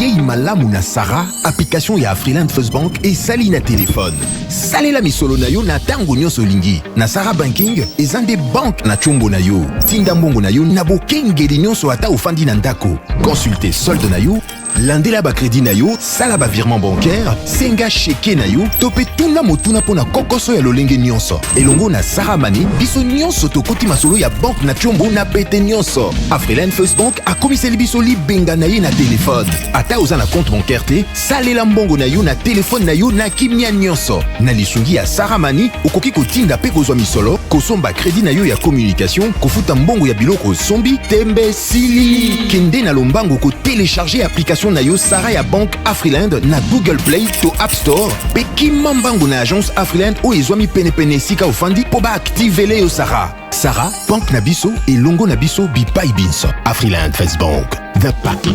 Yei malamu na Sarah, application ya Afriland First Bank et sali na téléphone. Salela misolo na yo na tango nyonso lingi. Na Sarah Banking, ezande bank na chombo na yo. Tinda mbongo na yo na bokengeli nyonso ata ofandi na ndako. Consultez solde na yo, landela ba crédit na yo, sala ba virement bancaire, senga cheke na yo, tope tuna motuna pona kokoso ya lolenge nyonso. Elongo na Sarah Money, biso nyonso tokoti masolo ya bank na chombo na pete nyonso. Afriland First Bank a komiseli biso libenga na ye na téléphone. Ata oza na compte bancaire te, salela mbongo na yo na téléphone na yo na kimia nyonso. Na lisungi ya Sarah Money, okoki kotinda pe kozwa misolo, kosomba crédit na yo ya communication, kofuta mbongo ya biloko sombi, tembe sili. Kende na lombango ko télécharger application na yo Sarah ya Bank Afriland na Google Play to App Store. Pe kimambango na agence Afriland o ezwami pene sika ofandi po ba activele yo Sarah. Sarah, Bank na biso et longo na biso bipai binso. Afriland First Bank, the pack.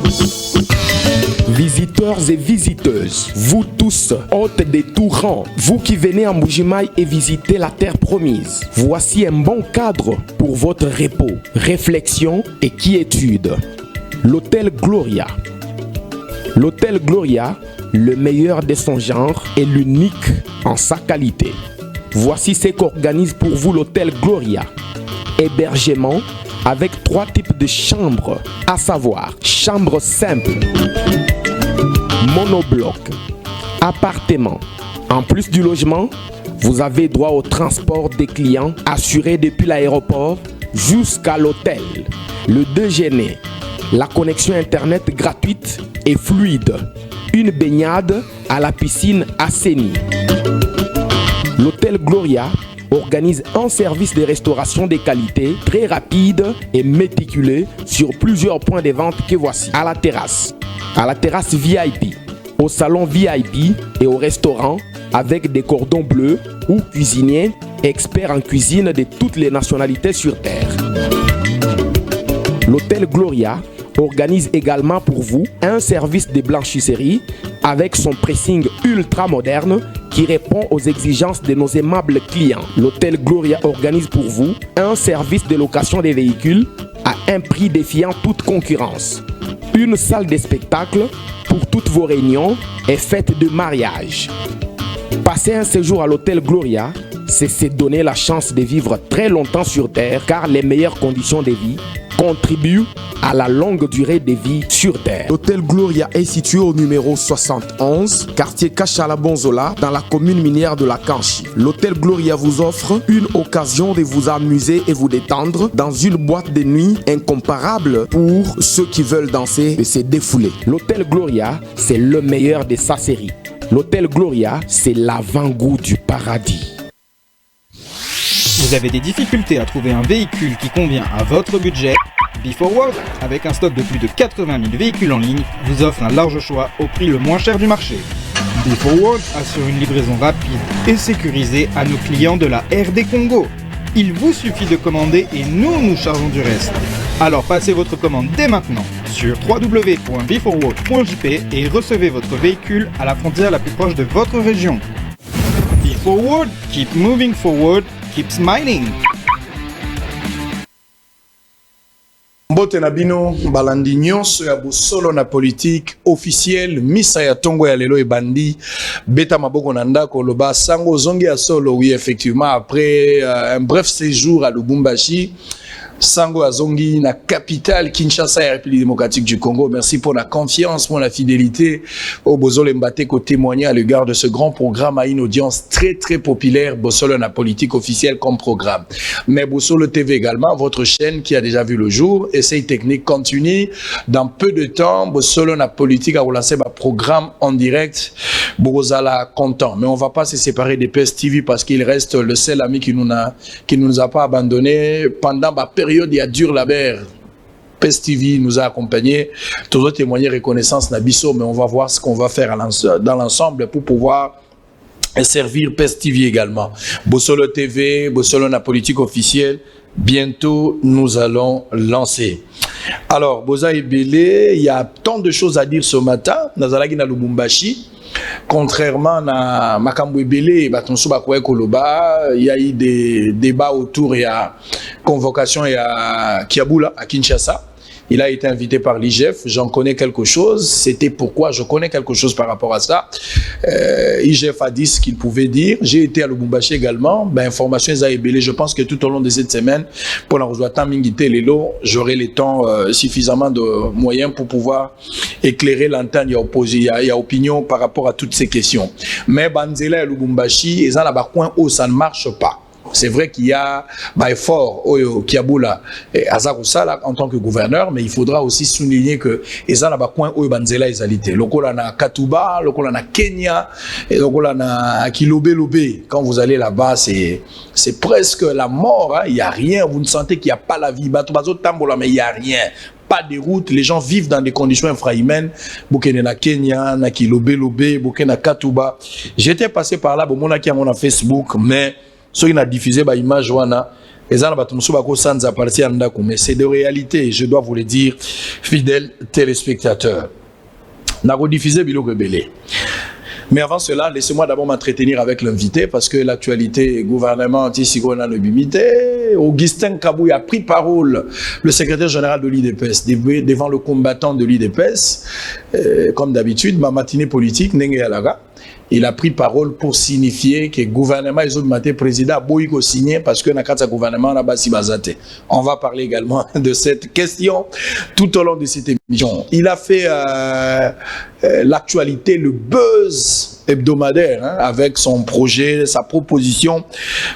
Visiteurs et visiteuses, vous tous, hôtes des tout rangs, vous qui venez en Mbuji-Mayi et visiter la terre promise, voici un bon cadre pour votre repos, réflexion et quiétude. L'hôtel Gloria. L'hôtel Gloria, le meilleur de son genre et l'unique en sa qualité. Voici ce qu'organise pour vous l'hôtel Gloria. Hébergement avec 3 types de chambres, à savoir chambre simple, monobloc, appartement. En plus du logement, vous avez droit au transport des clients assuré depuis l'aéroport jusqu'à l'hôtel. Le déjeuner, la connexion internet gratuite et fluide, une baignade à la piscine assainie. L'hôtel Gloria organise un service de restauration de qualité très rapide et méticuleux sur plusieurs points de vente que voici. À la terrasse VIP, au salon VIP et au restaurant avec des cordons bleus ou cuisiniers experts en cuisine de toutes les nationalités sur terre. L'hôtel Gloria organise également pour vous un service de blanchisserie avec son pressing ultra moderne qui répond aux exigences de nos aimables clients. L'hôtel Gloria organise pour vous un service de location des véhicules à un prix défiant toute concurrence. Une salle de spectacle pour toutes vos réunions et fêtes de mariage. Passer un séjour à l'hôtel Gloria, c'est se donner la chance de vivre très longtemps sur Terre car les meilleures conditions de vie contribuent à la longue durée de vie sur Terre. L'hôtel Gloria est situé au numéro 71, quartier Kachala-Bonzola, dans la commune minière de la Kanchi. L'hôtel Gloria vous offre une occasion de vous amuser et vous détendre dans une boîte de nuit incomparable pour ceux qui veulent danser et se défouler. L'hôtel Gloria, c'est le meilleur de sa série. L'hôtel Gloria, c'est l'avant-goût du paradis. Vous avez des difficultés à trouver un véhicule qui convient à votre budget? B4World, avec un stock de plus de 80 000 véhicules en ligne, vous offre un large choix au prix le moins cher du marché. B4World assure une livraison rapide et sécurisée à nos clients de la RD Congo. Il vous suffit de commander et nous chargeons du reste. Alors passez votre commande dès maintenant sur www.b4world.jp et recevez votre véhicule à la frontière la plus proche de votre région. B4World, keep moving forward, keep smiling. Mbote na bino balandi nyonso ya bosolo na politique officielle misa ya tongo ya lelo ebandi beta maboko na ndako loba sango zongi ya solo. Oui, effectivement, après un bref séjour à Lubumbashi, Sango Azongi, la capitale Kinshasa et République démocratique du Congo. Merci pour la confiance, pour la fidélité. Au Bozol Mbate ko témoigner à l'égard de ce grand programme à une audience très très populaire. Bosolo la politique officielle comme programme. Mais Bosolo TV également, votre chaîne qui a déjà vu le jour. Essai technique continue. Dans peu de temps, Bosolo la politique a relancé un programme en direct. Bozala content. Mais on va pas se séparer des PS TV parce qu'il reste le seul ami qui nous a pas abandonné pendant la période il y a dur labeur. PES TV nous a accompagnés. Toujours témoigner reconnaissance Nabiso, mais on va voir ce qu'on va faire dans l'ensemble pour pouvoir servir PES TV également. Bosolo TV, Bosolo la politique officielle. Bientôt, nous allons lancer. Alors, Boza Ebele, il y a tant de choses à dire ce matin. Nazalagi na Lubumbashi. Contrairement à Makambo Ebele, il y a eu des débats autour, il y a convocation à Kiaboula, à Kinshasa. Il a été invité par l'IGF. J'en connais quelque chose. C'était pourquoi je connais quelque chose par rapport à ça. IGF a dit ce qu'il pouvait dire. J'ai été à Lubumbashi également. Information est ébélée. Je pense que tout au long de cette semaine, pour la rejoindre Mingité Lelo, j'aurai le temps suffisamment de moyens pour pouvoir éclairer l'antenne. Il y a opinion par rapport à toutes ces questions. Mais Banzela et Lubumbashi, ils ont là-bas coin où ça ne marche pas. C'est vrai qu'il y a effort Kiaboula et Azarusala en tant que gouverneur, mais il faudra aussi souligner que ils ont là-bas coin où Banzela ilsalité. Lokola na Katuba, lokola na Kenya, et lokola na Kilobe Lobe. Quand vous allez là-bas, c'est presque la mort. Il y a rien. Vous ne sentez qu'il n'y a pas la vie. Batubazo Tambola, mais il y a rien. Pas de route, les gens vivent dans des conditions infrahumaines. Bukene na Kenya, na Kilobe Lobe, Bukene na Katuba. J'étais passé par là, bon, mon aki a Facebook, mais ceux qui ont diffusé bah image wana mais c'est de réalité, je dois vous le dire, fidèles téléspectateurs. N'a rediffusé biloko belé. Mais avant cela, laissez-moi d'abord m'entretenir avec l'invité parce que l'actualité gouvernement anti-Sigona ne bimité. Augustin Kabouy a pris parole, le secrétaire général de l'IDPS, devant le combattant de l'IDPS, comme d'habitude, ma matinée politique, Nenge Alaga. Il a pris parole pour signifier que le gouvernement et le président a beau signer parce que le gouvernement n'a pas si basé. On va parler également de cette question tout au long de cette émission. Il a fait l'actualité, le buzz hebdomadaire avec son projet, sa proposition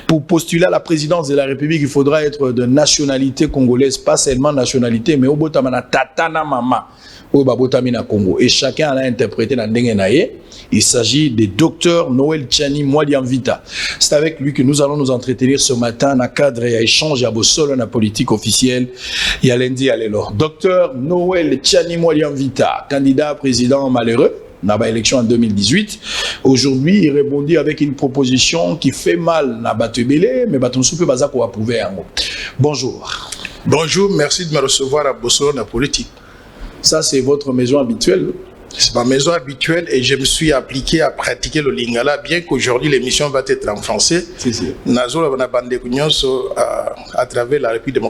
pour postuler à la présidence de la République. Il faudra être de nationalité congolaise, pas seulement nationalité, mais au Botamana Tatana Mama. Congo. Et chacun a interprété dans Ndengenaye. Il s'agit du docteur Noël Tchani Mwaliamvita. C'est avec lui que nous allons nous entretenir ce matin dans le cadre et échange à Bossolo dans la politique officielle. Il y a lundi à l'élo. Docteur Noël Tchani Mwaliamvita, candidat président malheureux dans l'élection en 2018. Aujourd'hui, il répondit avec une proposition qui fait mal dans Batebele, mais Batonsoupe Bazako a approuvé. Bonjour. Bonjour, merci de me recevoir à Bossolo dans la politique. Ça, c'est votre maison habituelle? C'est ma maison habituelle et je me suis appliqué à pratiquer le lingala, bien qu'aujourd'hui l'émission va être en français. À travers la République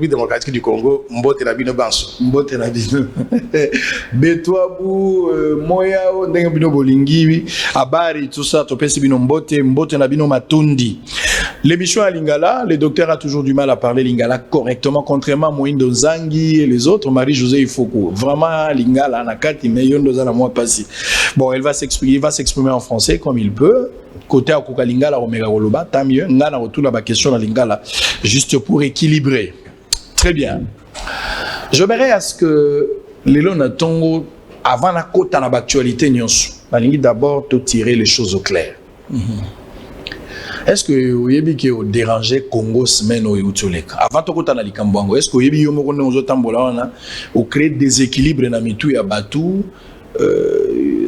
démocratique du Congo, Mbote Nabino Banso. Mbote Nabino. Betwabu, Moya, Ndengabino Bolingi, Abari, tout ça, Topesi Bino Mbote, Mbote Nabino Matundi. L'émission à Lingala, le docteur a toujours du mal à parler Lingala correctement, contrairement à Moïndo Zangi et les autres, Marie-Josée Ifoko. Vraiment, Lingala, Nakati, mais Yondozana moi passé. Bon, il va s'exprimer en français comme il peut. Côté à Kuka Lingala, Omega Goloba, tant mieux. Ngana retourne à la question à Lingala, juste pour équilibrer. Très bien. J'aimerais à ce que les Lona Tongo, avant la côte à l'actualité, nous d'abord te tirer les choses au clair. Est-ce que vous avez dérangé Congo semaine au Youtuleka? Avant de côté à l'Ikambango, est-ce que vous avez créé des déséquilibres dans Mitou et Batou?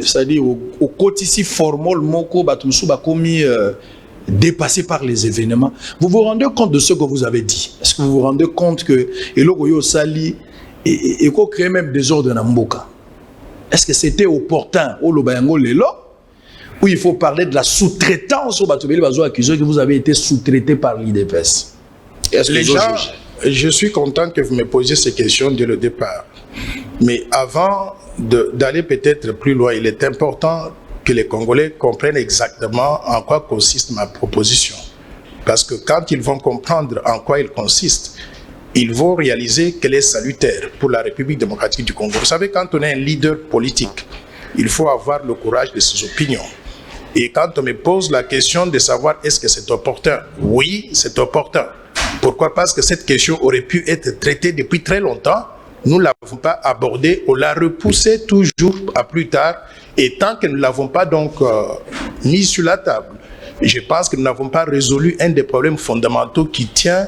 C'est-à-dire au quotidien formol moko batumsu ba commis dépassé par les événements. Vous vous rendez compte de ce que vous avez dit? Est-ce que vous vous rendez compte que Elogoyo Sali et qu'on crée même des ordres dans Mboka? Est-ce que c'était opportun au Lobayango Lelo où il faut parler de la sous-traitance au Batobeli Bazo accusé que vous avez été sous-traité par l'IDPS? Les gens, je suis content que vous me posiez ces questions dès le départ. Mais avant d'aller peut-être plus loin, il est important que les Congolais comprennent exactement en quoi consiste ma proposition. Parce que quand ils vont comprendre en quoi il consiste, ils vont réaliser qu'elle est salutaire pour la République démocratique du Congo. Vous savez, quand on est un leader politique, il faut avoir le courage de ses opinions. Et quand on me pose la question de savoir est-ce que c'est opportun, oui, c'est opportun. Pourquoi? Parce que cette question aurait pu être traitée depuis très longtemps. Nous ne l'avons pas abordée, on l'a repoussée toujours à plus tard. Et tant que nous ne l'avons pas donc mis sur la table, je pense que nous n'avons pas résolu un des problèmes fondamentaux qui tient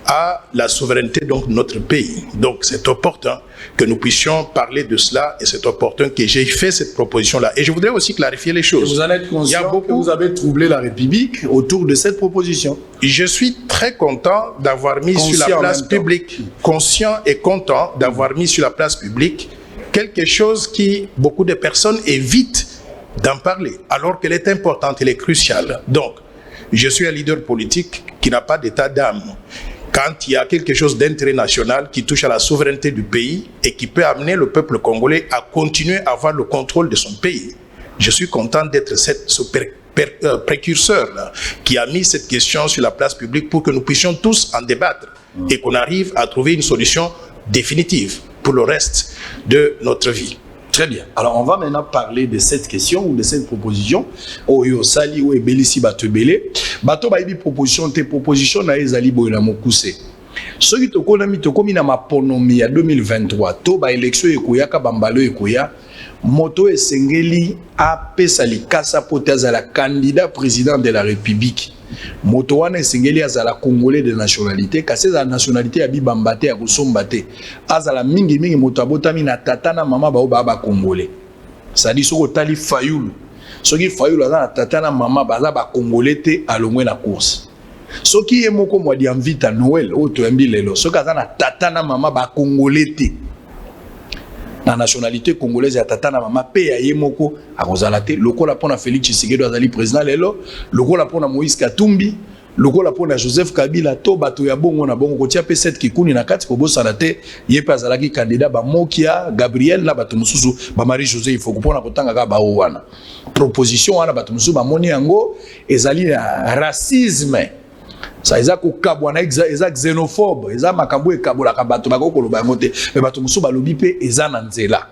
à la souveraineté donc, de notre pays. Donc c'est opportun que nous puissions parler de cela et c'est opportun que j'ai fait cette proposition-là. Et je voudrais aussi clarifier les choses. Et vous en êtes conscient que vous avez troublé la République autour de cette proposition? Je suis très content d'avoir mis sur la place publique, conscient et content d'avoir mis sur la place publique quelque chose qui beaucoup de personnes évitent d'en parler, alors qu'elle est importante, elle est cruciale. Donc, je suis un leader politique qui n'a pas d'état d'âme. quand il y a quelque chose d'intérêt national qui touche à la souveraineté du pays et qui peut amener le peuple congolais à continuer à avoir le contrôle de son pays. Je suis content d'être ce précurseur-là qui a mis cette question sur la place publique pour que nous puissions tous en débattre et qu'on arrive à trouver une solution définitive pour le reste de notre vie. Très bien. Alors, on va maintenant parler de cette question ou de cette proposition. Oyo sali ou ebelisi bato ebele. Bato ba ibi proposition te proposition na ezali boyo na mokuse. Soki tokomi na maponomi ya 2023 to ba élection ekoya ka bambalo ekoya moto esengeli apesa likasa pote azala candidat président de la République. Moto wana esengeli azala congolais de nationalité kasi za nationalité ya bibamba te ya kosomba te azala mingi moto abotami na tata na mama bao baba congolais. Sadi soko tali Fayulu soki Fayulu azala na tata na mama baza ba congolais te alongwe na course. Soki ye moko mwadi amvita Noël oto yambi lelo soki azala na tata na mama ba congolais te na nationalité congolaise ya tata na mama pe ya ye moko akozala te lokola pona Félix Tshisekedi azali président lelo lokola pona Moïse Katumbi lokola pona Joseph Kabila to bato ya bongo na bongo kotia pe set kikuni na kati kobosana te ye pe azalaki candidat ba Mokia Gabriel na bato mususu ba Marie José il faut pona kotanga ka ba wana proposition wana bato mususu ba moni yango ezali na racisme. Ça eza ko kabwana eza xénophobe eza makambo ekabola ka bato bakoko loba ngote me bato musu balobi pe eza na nzela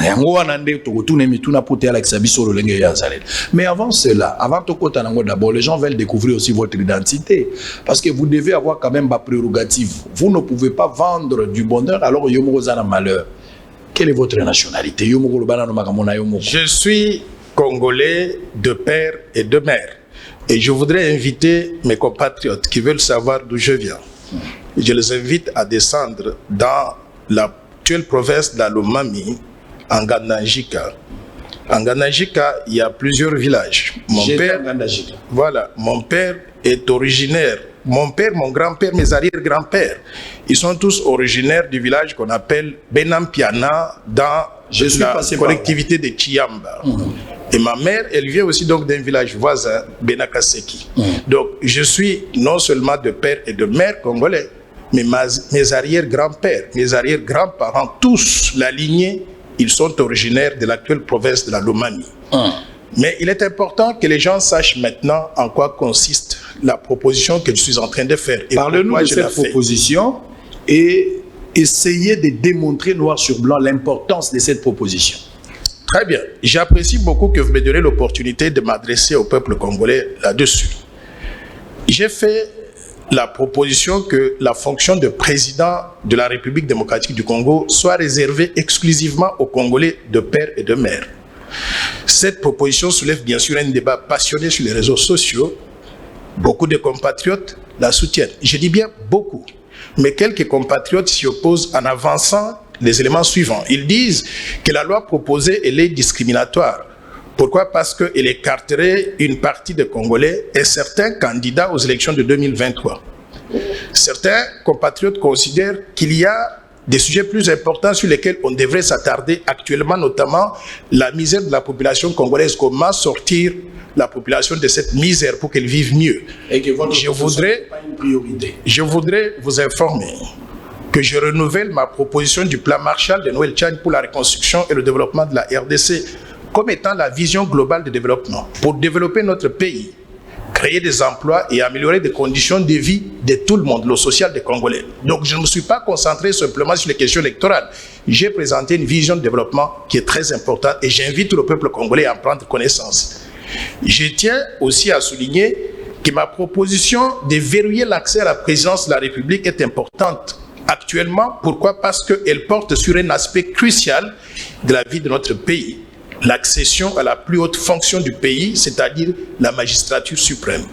yango wana nde tokotuna mituna pote ala kisabiso lolenge ya zalel. Mais avant cela, avant tokota nango d'abord les gens veulent découvrir aussi votre identité parce que vous devez avoir quand même ba prérogative. Vous ne pouvez pas vendre du bonheur alors yomo za na malheur. Quelle est votre nationalité? Yomo lobana no makamona yomo. Je suis congolais de père et de mère. Et je voudrais inviter mes compatriotes qui veulent savoir d'où je viens. Je les invite à descendre dans l'actuelle province d'Alomami, en Ganajika. En Ganajika, il y a plusieurs villages. Mon père est originaire. Mon père, mon grand-père, mes arrière-grands-pères, ils sont tous originaires du village qu'on appelle Benampiana dans la collectivité de Chiamba. Et ma mère, elle vient aussi donc d'un village voisin, Benakaseki. Donc, je suis non seulement de père et de mère congolais, mais mes arrière-grands-pères, mes arrière-grands-parents, tous, la lignée, ils sont originaires de l'actuelle province de la Lomami. Mais il est important que les gens sachent maintenant en quoi consiste la proposition que je suis en train de faire. Parlez-nous de cette proposition et essayez de démontrer noir sur blanc l'importance de cette proposition. Très bien. J'apprécie beaucoup que vous me donnez l'opportunité de m'adresser au peuple congolais là-dessus. J'ai fait la proposition que la fonction de président de la République démocratique du Congo soit réservée exclusivement aux Congolais de père et de mère. Cette proposition soulève bien sûr un débat passionné sur les réseaux sociaux. Beaucoup de compatriotes la soutiennent. Je dis bien beaucoup. Mais quelques compatriotes s'y opposent en avançant les éléments suivants. Ils disent que la loi proposée elle est discriminatoire. Pourquoi? Parce qu'elle écarterait une partie des Congolais et certains candidats aux élections de 2023. Certains compatriotes considèrent qu'il y a des sujets plus importants sur lesquels on devrait s'attarder actuellement, notamment la misère de la population congolaise. Comment sortir la population de cette misère pour qu'elle vive mieux? Et que votre voudrais, pas une priorité. Je voudrais vous informer que je renouvelle ma proposition du plan Marshall de Noël Tchani pour la reconstruction et le développement de la RDC comme étant la vision globale de développement pour développer notre pays, créer des emplois et améliorer les conditions de vie de tout le monde, le social des Congolais. Donc je ne me suis pas concentré simplement sur les questions électorales. J'ai présenté une vision de développement qui est très importante et j'invite tout le peuple congolais à en prendre connaissance. Je tiens aussi à souligner que ma proposition de verrouiller l'accès à la présidence de la République est importante. Actuellement, pourquoi? Parce qu'elle porte sur un aspect crucial de la vie de notre pays, l'accession à la plus haute fonction du pays, c'est-à-dire la magistrature suprême.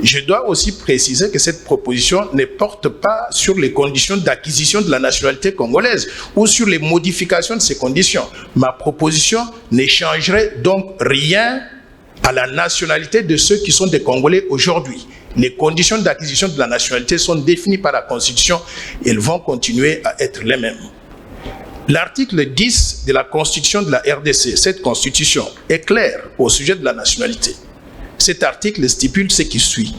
Je dois aussi préciser que cette proposition ne porte pas sur les conditions d'acquisition de la nationalité congolaise ou sur les modifications de ces conditions. Ma proposition ne changerait donc rien à la nationalité de ceux qui sont des Congolais aujourd'hui. Les conditions d'acquisition de la nationalité sont définies par la Constitution et elles vont continuer à être les mêmes. L'article 10 de la Constitution de la RDC, cette Constitution, est claire au sujet de la nationalité. Cet article stipule ce qui suit.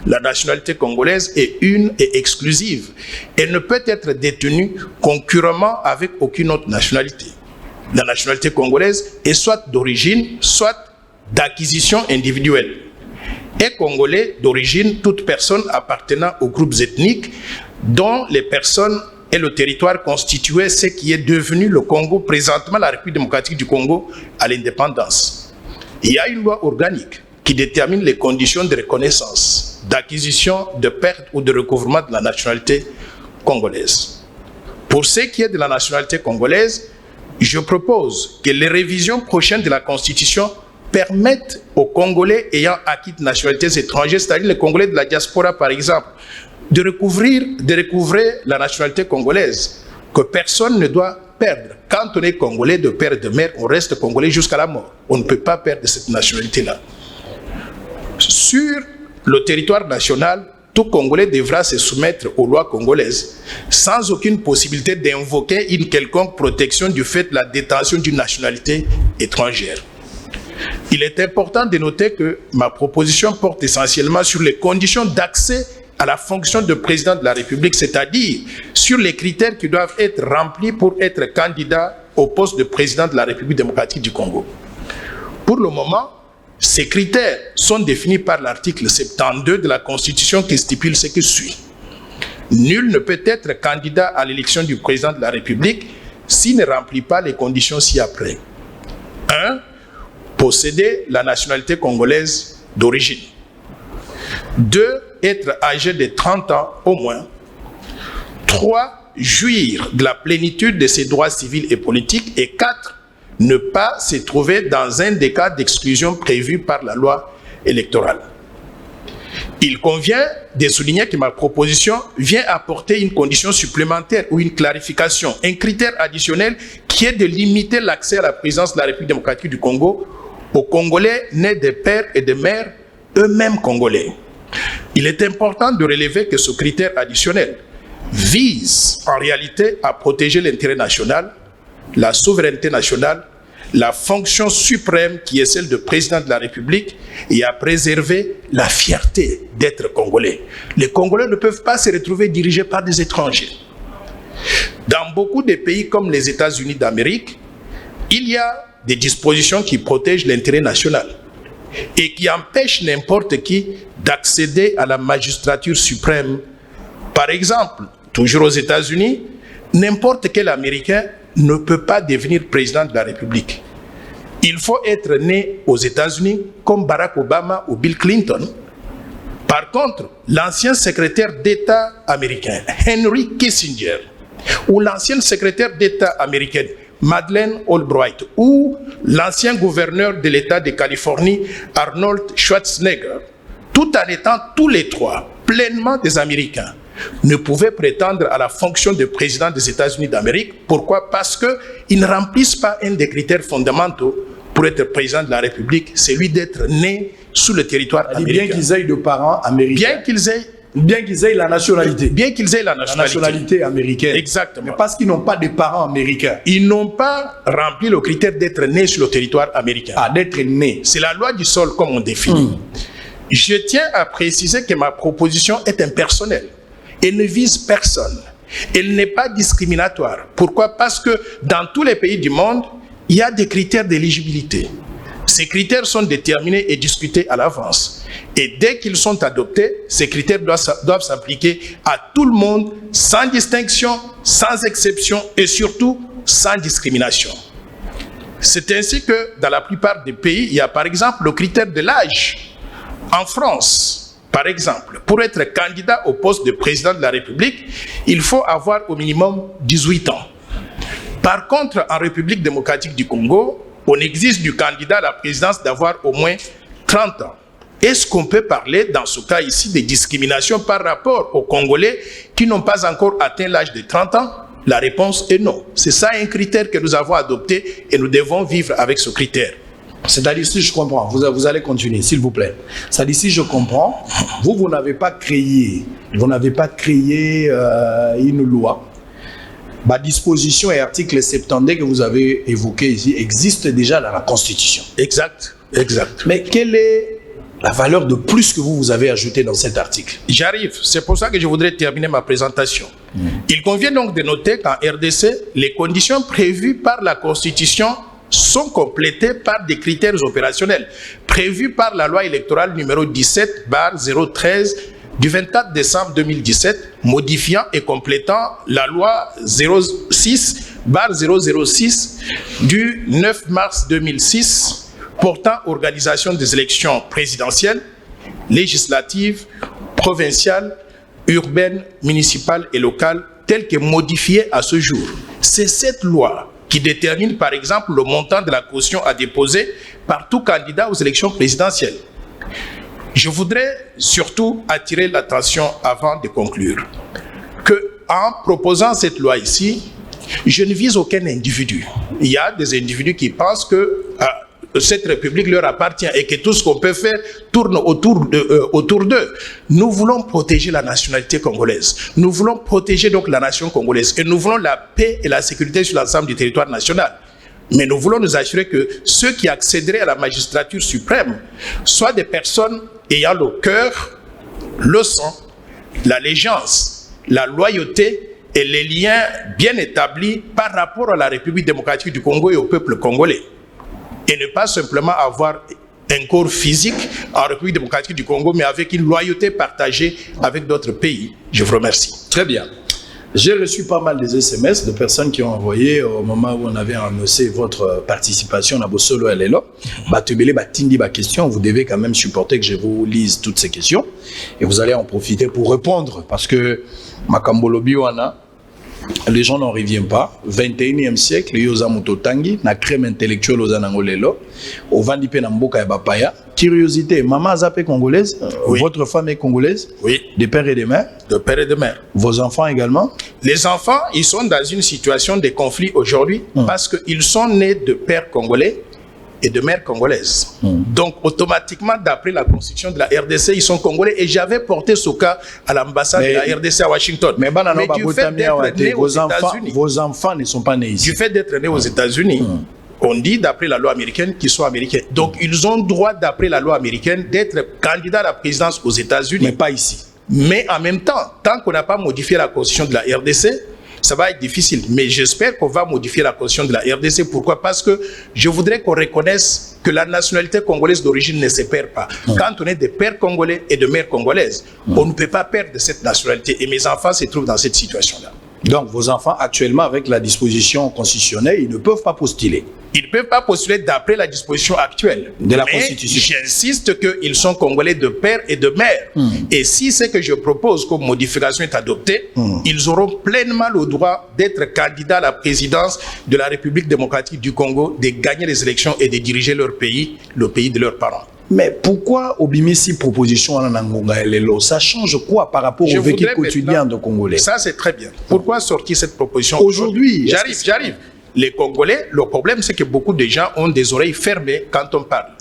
La nationalité congolaise est une et exclusive. Elle ne peut être détenue concurremment avec aucune autre nationalité. La nationalité congolaise est soit d'origine, soit d'acquisition individuelle. Est congolais d'origine toute personne appartenant aux groupes ethniques dont les personnes et le territoire constituaient ce qui est devenu le Congo, présentement la République démocratique du Congo, à l'indépendance. Il y a une loi organique qui détermine les conditions de reconnaissance, d'acquisition, de perte ou de recouvrement de la nationalité congolaise. Pour ce qui est de la nationalité congolaise, je propose que les révisions prochaines de la Constitution permettent aux Congolais ayant acquis de nationalités étrangères, c'est-à-dire les Congolais de la diaspora par exemple, de recouvrer la nationalité congolaise, que personne ne doit perdre. Quand on est Congolais de père et de mère, on reste Congolais jusqu'à la mort. On ne peut pas perdre cette nationalité-là. Sur le territoire national, tout Congolais devra se soumettre aux lois congolaises sans aucune possibilité d'invoquer une quelconque protection du fait de la détention d'une nationalité étrangère. Il est important de noter que ma proposition porte essentiellement sur les conditions d'accès à la fonction de président de la République, c'est-à-dire sur les critères qui doivent être remplis pour être candidat au poste de président de la République démocratique du Congo. Pour le moment, ces critères sont définis par l'article 72 de la Constitution qui stipule ce qui suit. Nul ne peut être candidat à l'élection du président de la République s'il ne remplit pas les conditions ci-après. 1. Posséder la nationalité congolaise d'origine. 2. Être âgé de 30 ans au moins. 3. Jouir de la plénitude de ses droits civils et politiques. Et 4. Ne pas se trouver dans un des cas d'exclusion prévus par la loi électorale. Il convient de souligner que ma proposition vient apporter une condition supplémentaire ou une clarification, un critère additionnel qui est de limiter l'accès à la présidence de la République démocratique du Congo aux Congolais nés de pères et de mères eux-mêmes Congolais. Il est important de relever que ce critère additionnel vise en réalité à protéger l'intérêt national, la souveraineté nationale, la fonction suprême qui est celle de président de la République et à préserver la fierté d'être Congolais. Les Congolais ne peuvent pas se retrouver dirigés par des étrangers. Dans beaucoup de pays comme les États-Unis d'Amérique, il y a des dispositions qui protègent l'intérêt national et qui empêchent n'importe qui d'accéder à la magistrature suprême. Par exemple, toujours aux États-Unis, n'importe quel Américain ne peut pas devenir président de la République. Il faut être né aux États-Unis comme Barack Obama ou Bill Clinton. Par contre, l'ancien secrétaire d'État américain, Henry Kissinger, ou l'ancienne secrétaire d'État américaine, Madeleine Albright, ou l'ancien gouverneur de l'État de Californie, Arnold Schwarzenegger, tout en étant tous les trois pleinement des Américains, ne pouvaient prétendre à la fonction de président des États-Unis d'Amérique. Pourquoi? Parce qu'ils ne remplissent pas un des critères fondamentaux pour être président de la République, celui d'être né sous le territoire américain. Bien qu'ils aient de parents américains. Bien qu'ils aient la nationalité. Bien qu'ils aient la nationalité américaine. Exactement. Mais parce qu'ils n'ont pas de parents américains. Ils n'ont pas rempli le critère d'être né sur le territoire américain. Ah, d'être né. C'est la loi du sol comme on définit. Je tiens à préciser que ma proposition est impersonnelle. Elle ne vise personne. Elle n'est pas discriminatoire. Pourquoi? Parce que dans tous les pays du monde, il y a des critères d'éligibilité. Ces critères sont déterminés et discutés à l'avance. Et dès qu'ils sont adoptés, ces critères doivent s'appliquer à tout le monde, sans distinction, sans exception et surtout sans discrimination. C'est ainsi que dans la plupart des pays, il y a par exemple le critère de l'âge. En France, par exemple, pour être candidat au poste de président de la République, il faut avoir au minimum 18 ans. Par contre, en République démocratique du Congo, on exige du candidat à la présidence d'avoir au moins 30 ans. Est-ce qu'on peut parler, dans ce cas ici, de discrimination par rapport aux Congolais qui n'ont pas encore atteint l'âge de 30 ans? La réponse est non. C'est ça un critère que nous avons adopté et nous devons vivre avec ce critère. C'est-à-dire, si je comprends, vous allez continuer, s'il vous plaît. C'est-à-dire, si je comprends, vous n'avez pas créé, une loi. La disposition et article 72 que vous avez évoqué ici existe déjà dans la Constitution. Exact. Mais quelle est la valeur de plus que vous avez ajoutée dans cet article. J'arrive. C'est pour ça que je voudrais terminer ma présentation. Il convient donc de noter qu'en RDC, les conditions prévues par la Constitution sont complétées par des critères opérationnels prévus par la loi électorale numéro 17/013 du 24 décembre 2017, modifiant et complétant la loi 06/006 du 9 mars 2006 portant organisation des élections présidentielles, législatives, provinciales, urbaines, municipales et locales, telles que modifiées à ce jour. C'est cette loi qui détermine par exemple le montant de la caution à déposer par tout candidat aux élections présidentielles. Je voudrais surtout attirer l'attention avant de conclure que en proposant cette loi ici, je ne vise aucun individu. Il y a des individus qui pensent que cette République leur appartient et que tout ce qu'on peut faire tourne autour d'eux. Nous voulons protéger la nationalité congolaise. Nous voulons protéger donc la nation congolaise et nous voulons la paix et la sécurité sur l'ensemble du territoire national. Mais nous voulons nous assurer que ceux qui accéderaient à la magistrature suprême soient des personnes ayant le cœur, le sang, l'allégeance, la loyauté et les liens bien établis par rapport à la République démocratique du Congo et au peuple congolais. Et ne pas simplement avoir un corps physique en République démocratique du Congo, mais avec une loyauté partagée avec d'autres pays. Je vous remercie. Très bien. J'ai reçu pas mal des SMS de personnes qui ont envoyé au moment où on avait annoncé votre participation à Bosolo Elelo. Batubele Batindi ba question, vous devez quand même supporter que je vous lise toutes ces questions et vous allez en profiter pour répondre parce que Makambolobi wana les gens n'en reviennent pas. 21e siècle, yoza mutotangi, na crème intellectuelle aux anangolelo, au vandipe na mboka ya bapaya. Curiosité, maman azapé congolaise, oui. Votre femme est congolaise, oui. De père et de mère. De père et de mère. Vos enfants également. Les enfants, ils sont dans une situation de conflit aujourd'hui parce qu'ils sont nés de pères congolais et de mères congolaises. Donc, automatiquement, d'après la constitution de la RDC, ils sont congolais. Et j'avais porté ce cas à l'ambassade de la RDC à Washington. Mais du fait d'être né aux États-Unis, vos enfants ne sont pas nés ici. Du fait d'être nés aux États-Unis, on dit, d'après la loi américaine, qu'ils sont américains. Donc, ils ont droit, d'après la loi américaine, d'être candidats à la présidence aux États-Unis. Mais pas ici. Mais en même temps, tant qu'on n'a pas modifié la constitution de la RDC, ça va être difficile. Mais j'espère qu'on va modifier la constitution de la RDC. Pourquoi? Parce que je voudrais qu'on reconnaisse que la nationalité congolaise d'origine ne se perd pas. Quand on est des pères congolais et de mères congolaises, on ne peut pas perdre cette nationalité. Et mes enfants se trouvent dans cette situation-là. Donc, vos enfants, actuellement, avec la disposition constitutionnelle, ils ne peuvent pas postuler. Ils ne peuvent pas postuler d'après la disposition actuelle de la Constitution. J'insiste qu'ils sont congolais de père et de mère. Et si ce que je propose comme modification est adopté, ils auront pleinement le droit d'être candidats à la présidence de la République démocratique du Congo, de gagner les élections et de diriger leur pays, le pays de leurs parents. Mais pourquoi Obimisi proposition à Nangonga Elelo? Ça change quoi par rapport au vécu quotidien de Congolais? Ça, c'est très bien. Pourquoi sortir cette proposition aujourd'hui? J'arrive. Les Congolais, le problème, c'est que beaucoup de gens ont des oreilles fermées quand on parle.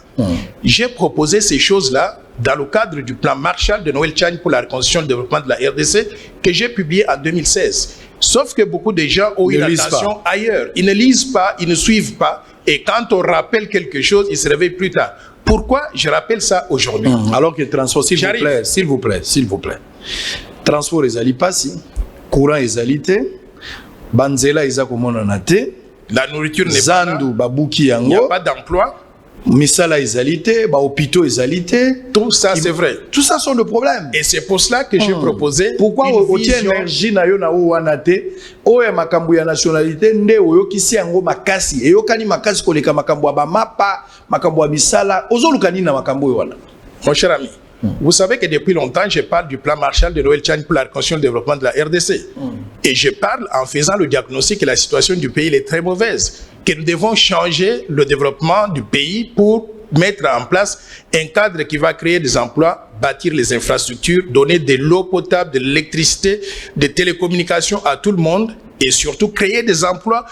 J'ai proposé ces choses-là dans le cadre du plan Marshall de Noël Tchani pour la reconstruction et le développement de la RDC que j'ai publié en 2016. Sauf que beaucoup de gens ont une attention ailleurs. Ils ne lisent pas, ils ne suivent pas. Et quand on rappelle quelque chose, ils se réveillent plus tard. Pourquoi je rappelle ça aujourd'hui? Alors que transport, s'il vous plaît. Transport ezali pasi, courant ezali te, banzela eza komona na te, la nourriture n'est pas là, babuki yango, il n'y a pas d'emploi, misala ezali te, hôpitaux ezali te. Tout ça c'est vrai. Tout ça sont des problèmes. Et c'est pour cela que j'ai proposé. Pourquoi otie énergie na yo na wana te, oya makambo ya nationalité nde oyokisi yango makasi, eyokani makasi koleka makambo ya bamapa, makambo ya misala, ozolukani na makambo wana. Mon cher ami, vous savez que depuis longtemps, je parle du plan Marshall de Noël Tchani pour la reconstruction et le développement de la RDC. Et je parle en faisant le diagnostic que la situation du pays est très mauvaise, que nous devons changer le développement du pays pour mettre en place un cadre qui va créer des emplois, bâtir les infrastructures, donner de l'eau potable, de l'électricité, des télécommunications à tout le monde et surtout créer des emplois,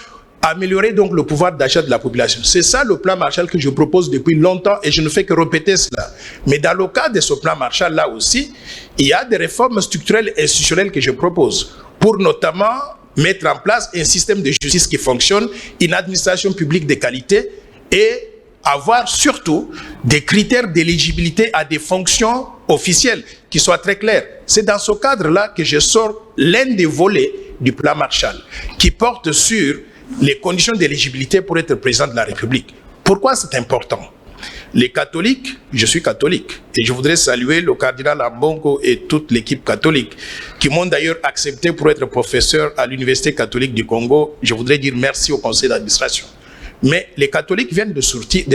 améliorer donc le pouvoir d'achat de la population. C'est ça le plan Marshall que je propose depuis longtemps et je ne fais que répéter cela. Mais dans le cas de ce plan Marshall là aussi, il y a des réformes structurelles et institutionnelles que je propose pour notamment mettre en place un système de justice qui fonctionne, une administration publique de qualité et avoir surtout des critères d'éligibilité à des fonctions officielles qui soient très clairs. C'est dans ce cadre-là que je sors l'un des volets du plan Marshall qui porte sur les conditions d'éligibilité pour être président de la République. Pourquoi c'est important? Les catholiques, je suis catholique, et je voudrais saluer le cardinal Ambongo et toute l'équipe catholique qui m'ont d'ailleurs accepté pour être professeur à l'Université catholique du Congo. Je voudrais dire merci au conseil d'administration. Mais les catholiques viennent de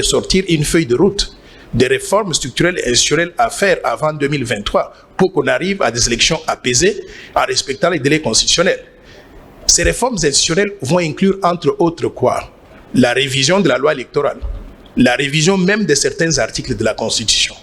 sortir une feuille de route des réformes structurelles et institutionnelles à faire avant 2023 pour qu'on arrive à des élections apaisées en respectant les délais constitutionnels. Ces réformes institutionnelles vont inclure entre autres quoi? La révision de la loi électorale, la révision même de certains articles de la Constitution.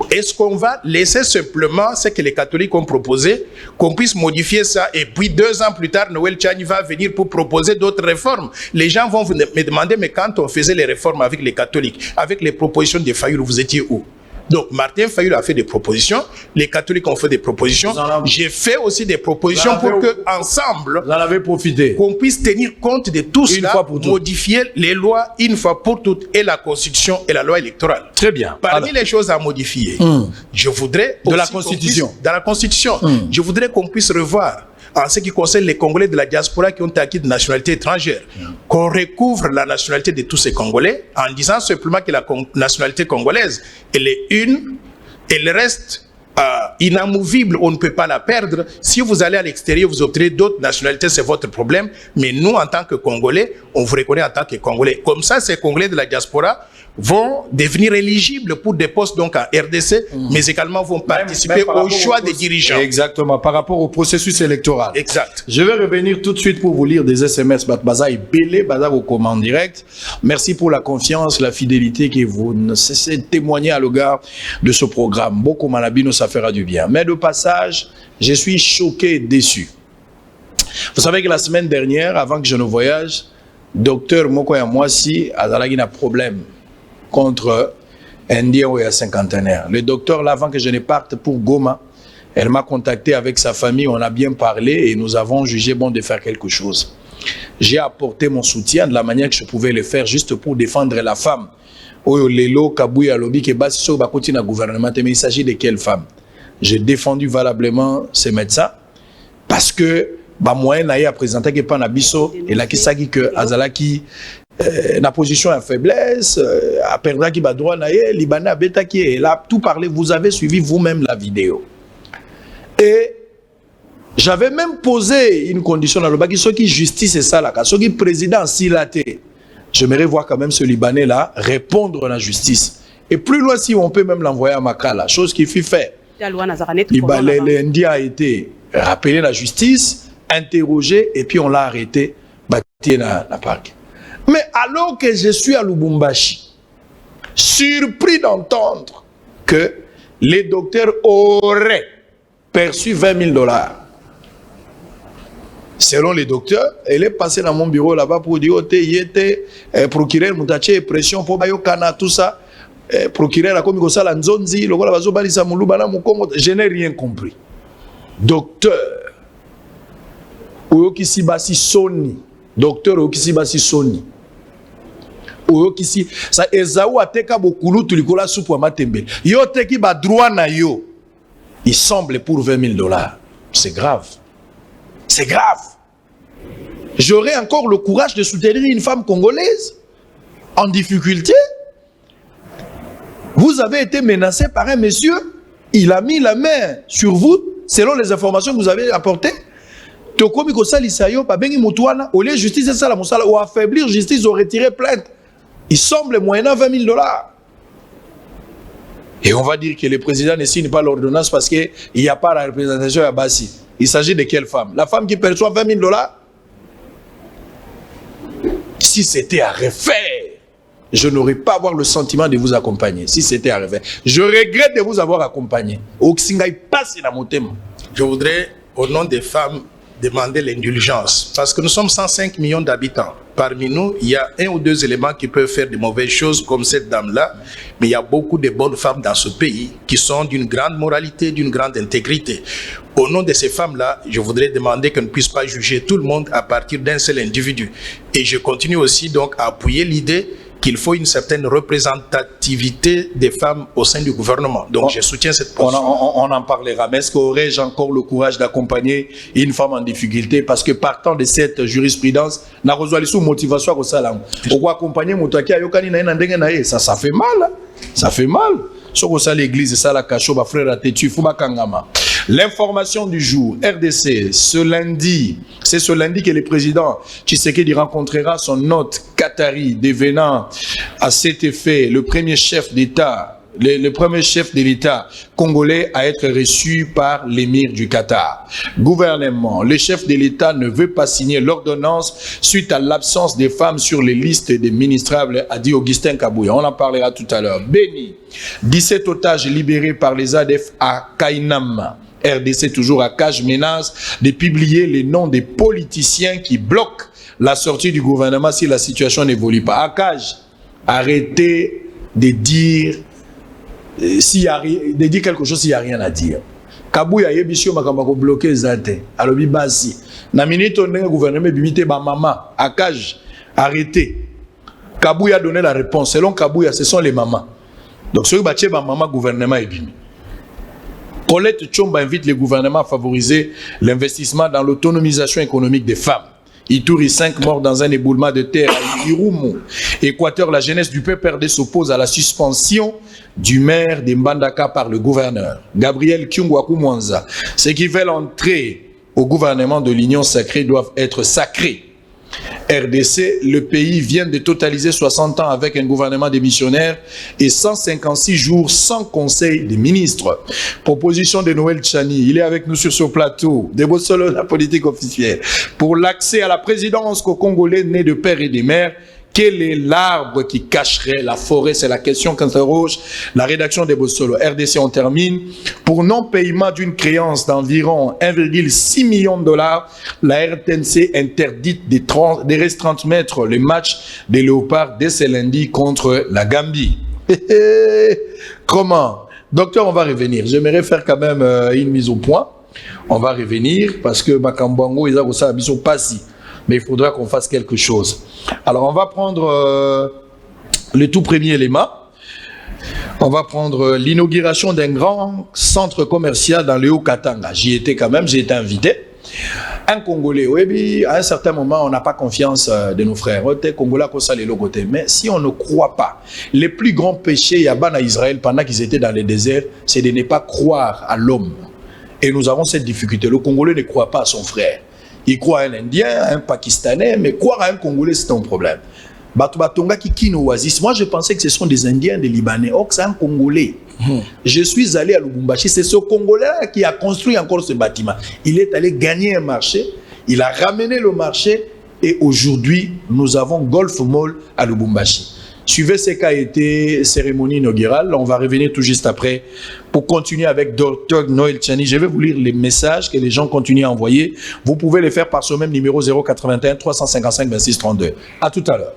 Est-ce qu'on va laisser simplement ce que les catholiques ont proposé, qu'on puisse modifier ça et puis 2 ans plus tard, Noël Tchani va venir pour proposer d'autres réformes? Les gens vont me demander, mais quand on faisait les réformes avec les catholiques, avec les propositions de Fayulu, vous étiez où? Donc Martin Fayulu a fait des propositions, les catholiques ont fait des propositions, j'ai fait aussi des propositions pour que ensemble, vous en avez profité, qu'on puisse tenir compte de tout cela, modifier les lois une fois pour toutes et la Constitution et la loi électorale. Très bien. Parmi les choses à modifier, je voudrais de la Constitution, je voudrais qu'on puisse revoir en ce qui concerne les Congolais de la diaspora qui ont acquis de nationalité étrangère, qu'on recouvre la nationalité de tous ces Congolais en disant simplement que la nationalité congolaise, elle est une, elle reste inamovible, on ne peut pas la perdre. Si vous allez à l'extérieur, vous obtenez d'autres nationalités, c'est votre problème. Mais nous, en tant que Congolais, on vous reconnaît en tant que Congolais. Comme ça, ces Congolais de la diaspora vont devenir éligibles pour des postes donc en RDC, mais également vont participer au choix des dirigeants. Exactement, par rapport au processus électoral. Exact. Je vais revenir tout de suite pour vous lire des SMS. Baza et Bélé, Baza au commande direct. Merci pour la confiance, la fidélité que vous ne cessez de témoigner à l'égard de ce programme. Beaucoup Malabino, ça fera du bien. Mais de passage, je suis choqué et déçu. Vous savez que la semaine dernière, avant que je ne voyage, docteur Mokoya Mwasi a un problème contre Indien ou à cinquantenaire. Le docteur, là, avant que je ne parte pour Goma, elle m'a contacté avec sa famille, on a bien parlé et nous avons jugé bon de faire quelque chose. J'ai apporté mon soutien de la manière que je pouvais le faire juste pour défendre la femme. Lelo, Kabouya, Lobi, Kebasi, sur le gouvernement, mais il s'agit de quelle femme? J'ai défendu valablement ces médecins parce que moyen n'a présenté que pas Nabiso et là qui s'agit que Azalaki na position à faiblesse, à perdre qui va droit naïe, Libanais bêta qui est là, tout parler, vous avez suivi vous-même la vidéo. Et j'avais même posé une condition dans le bas, qui justice et ça là, ceux qui président silaté. J'aimerais voir quand même ce Libanais là répondre à la justice. Et plus loin si on peut même l'envoyer à Makala, chose qu'il fit faire. L'Indien a été rappelé à la justice, interrogé et puis on l'a arrêté, bâti dans la parc. Mais alors que je suis à Lubumbashi, surpris d'entendre que les docteurs auraient perçu 20 000 $. Selon les docteurs, elle est passée dans mon bureau là-bas pour dire que il était procureur Moutaché pression pour Bayokana tout ça. Procureur a commis ça la Nzonzi, le voilà bazo balisa mulubana mukongo, je n'ai rien compris. Docteur Oyokisi Basi Soni, docteur Oyokisi Basi Soni. Oyokisi ça ezaou ateka bokulu tulikola soupu wa matembe. Yo teki ba droit na yo. Il semble pour 20 000 $. C'est grave. C'est grave. J'aurais encore le courage de soutenir une femme congolaise en difficulté. Vous avez été menacé par un monsieur, il a mis la main sur vous, selon les informations que vous avez apportées. Tokomi Kosali Sayo, Pabengi Moutouana, au lieu de justice, c'est ça la moussala, ou affaiblir justice, ou retirer plainte. Il semble moyennant 20 000 $. Et on va dire que le président ne signe pas l'ordonnance parce qu'il n'y a pas la représentation à Bassi. Il s'agit de quelle femme? La femme qui perçoit 20 000 $? Si c'était à refaire, je n'aurais pas avoir le sentiment de vous accompagner. Si c'était à refaire, je regrette de vous avoir accompagné. Je voudrais, au nom des femmes, demander l'indulgence. Parce que nous sommes 105 millions d'habitants. Parmi nous, il y a 1 ou 2 éléments qui peuvent faire de mauvaises choses comme cette dame-là. Mais il y a beaucoup de bonnes femmes dans ce pays qui sont d'une grande moralité, d'une grande intégrité. Au nom de ces femmes-là, je voudrais demander qu'on ne puisse pas juger tout le monde à partir d'un seul individu. Et je continue aussi donc à appuyer l'idée qu'il faut une certaine représentativité des femmes au sein du gouvernement. Donc je soutiens cette position. On en parlera. Mais est-ce qu'aurais-je encore le courage d'accompagner une femme en difficulté? Parce que partant de cette jurisprudence, na reçoit les motivation à ça. Pourquoi accompagner Moutaki à Yokani na ça fait mal. Ça fait mal. Sur ça l'église, ça la cacho, ma frère a têtu, Fouba Kangama. L'information du jour, RDC, ce lundi, c'est ce lundi que le président Tshisekedi rencontrera son hôte qatari devenant à cet effet le premier chef d'État, le premier chef de l'État congolais à être reçu par l'émir du Qatar. Gouvernement, le chef de l'État ne veut pas signer l'ordonnance suite à l'absence des femmes sur les listes des ministrables, a dit Augustin Kabouya. On en parlera tout à l'heure. Béni, 17 otages libérés par les ADF à Kainam. RDC toujours à cage menace de publier les noms des politiciens qui bloquent la sortie du gouvernement si la situation n'évolue pas. À cage, arrêtez de dire quelque chose s'il n'y a rien à dire. Kabouya yebisio makambako bloqué zate. Alobi basi. Na minute on le gouvernement bimité ba maman. À cage, arrêtez. Kabouya a donné la réponse. Selon Kabouya, ce sont les mamans. Donc ce que ba maman gouvernement est bimé. Colette Tchomba invite le gouvernement à favoriser l'investissement dans l'autonomisation économique des femmes. Ituri, 5 morts dans un éboulement de terre à Irumu. Équateur, la jeunesse du PPRD s'oppose à la suspension du maire de Mbandaka par le gouverneur. Gabriel Kyungwaku Mwanza. Ceux qui veulent entrer au gouvernement de l'Union sacrée doivent être sacrés. RDC, le pays vient de totaliser 60 ans avec un gouvernement démissionnaire et 156 jours sans conseil des ministres. Proposition de Noël Tchani, il est avec nous sur ce plateau. Debo Solo, la politique officielle. Pour l'accès à la présidence qu'aux Congolais nés de père et de mère, quel est l'arbre qui cacherait la forêt? C'est la question qu'interroge la rédaction des Bossolo. RDC, on termine. Pour non-paiement d'une créance d'environ 1,6 million de dollars, la RTNC interdite de restreindre le match des Léopards dès ce lundi contre la Gambie. Comment? Docteur, on va revenir. J'aimerais faire quand même une mise au point. On va revenir parce que Makambwango, ils ont pas si. Mais il faudra qu'on fasse quelque chose. Alors, on va prendre le tout premier élément. On va prendre l'inauguration d'un grand centre commercial dans le Haut-Katanga. J'y étais quand même, j'ai été invité. Un Congolais, oui, à un certain moment, on n'a pas confiance de nos frères. Mais si on ne croit pas, les plus grands péchés, il y a à Israël pendant qu'ils étaient dans le désert, c'est de ne pas croire à l'homme. Et nous avons cette difficulté. Le Congolais ne croit pas à son frère. Il croit à un Indien, à un Pakistanais, mais croire à un Congolais, c'est un problème. Moi, je pensais que ce sont des Indiens, des Libanais. Or, c'est un Congolais. Je suis allé à Lubumbashi. C'est ce Congolais qui a construit encore ce bâtiment. Il est allé gagner un marché. Il a ramené le marché. Et aujourd'hui, nous avons Golf Mall à Lubumbashi. Suivez ce qu'a été cérémonie inaugurale. On va revenir tout juste après pour continuer avec Dr Noël Tchani. Je vais vous lire les messages que les gens continuent à envoyer. Vous pouvez les faire par ce même numéro 081 355 26 32. À tout à l'heure.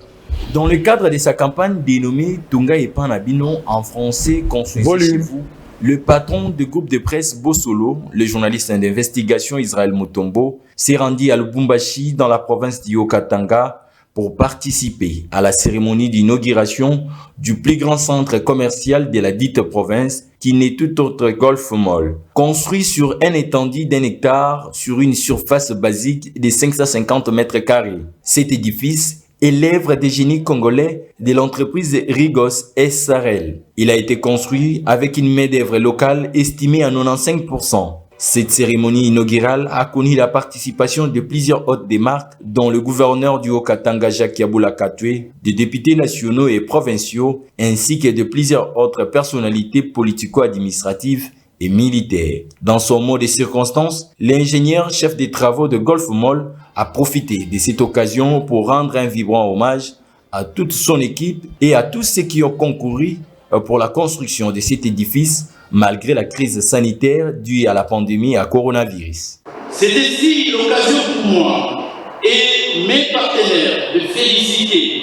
Dans le cadre de sa campagne dénommée Tunga et Panabino en français, construisez chez vous, le patron du groupe de presse Bossolo, le journaliste d'investigation Israël Mutombo, s'est rendu à Lubumbashi dans la province du Haut-Katanga pour participer à la cérémonie d'inauguration du plus grand centre commercial de la dite province, qui n'est tout autre Golf Mall. Construit sur un étendue d'1 hectare sur une surface basique de 550 mètres carrés. Cet édifice est l'œuvre des génies congolais de l'entreprise Rigos SRL. Il a été construit avec une main-d'œuvre locale estimée à 95%. Cette cérémonie inaugurale a connu la participation de plusieurs hôtes des marques, dont le gouverneur du Haut-Katanga Jacques Yaboula Katwe, des députés nationaux et provinciaux, ainsi que de plusieurs autres personnalités politico-administratives et militaires. Dans son mot de circonstance, l'ingénieur chef des travaux de Golf Mall a profité de cette occasion pour rendre un vibrant hommage à toute son équipe et à tous ceux qui ont concouru pour la construction de cet édifice malgré la crise sanitaire due à la pandémie à coronavirus. C'est ici l'occasion pour moi et mes partenaires de féliciter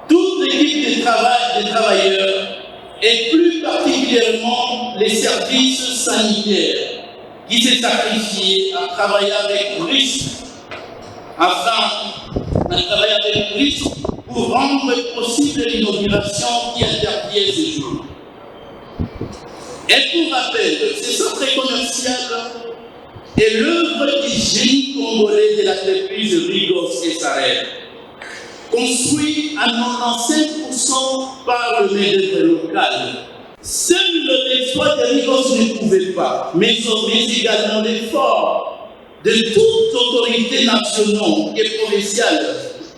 toute l'équipe de travail des travailleurs et plus particulièrement les services sanitaires qui s'est sacrifié à travailler avec risque afin de travailler avec risque pour rendre possible l'inauguration qui intervient ce jour. Et pour rappel, ce centre commercial est l'œuvre du génie congolais de l'entreprise Rigos SARL, construit à 95% par le main-d'œuvre local. Seul l'exploit de Rigos ne pouvait pas, mais également l'effort de toutes autorités nationales et provinciales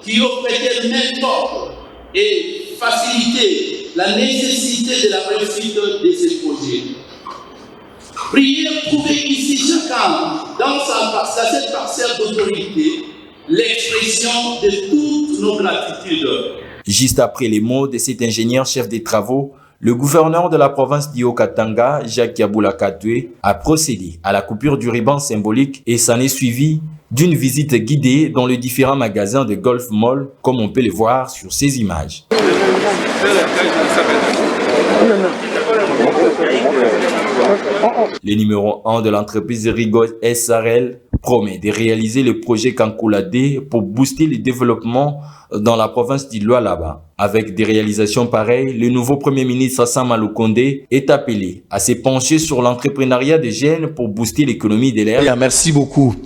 qui ont prêté main forte et facilité la nécessité de la réussite de ces projets. Priez trouver ici chacun, dans cette parcelle d'autorité, l'expression de toutes nos gratitudes. Juste après les mots de cet ingénieur chef des travaux, le gouverneur de la province d'Haut-Katanga, Jacques Yaboula Katoué, a procédé à la coupure du ruban symbolique et s'en est suivi d'une visite guidée dans les différents magasins de Golf Mall, comme on peut le voir sur ces images. Le numéro 1 de l'entreprise Rigos SARL promet de réaliser le projet Kankoulade pour booster le développement dans la province d'Iloalaba. Avec des réalisations pareilles, le nouveau Premier ministre Sam Aloukonde est appelé à se pencher sur l'entrepreneuriat des jeunes pour booster l'économie de l'air. Merci beaucoup.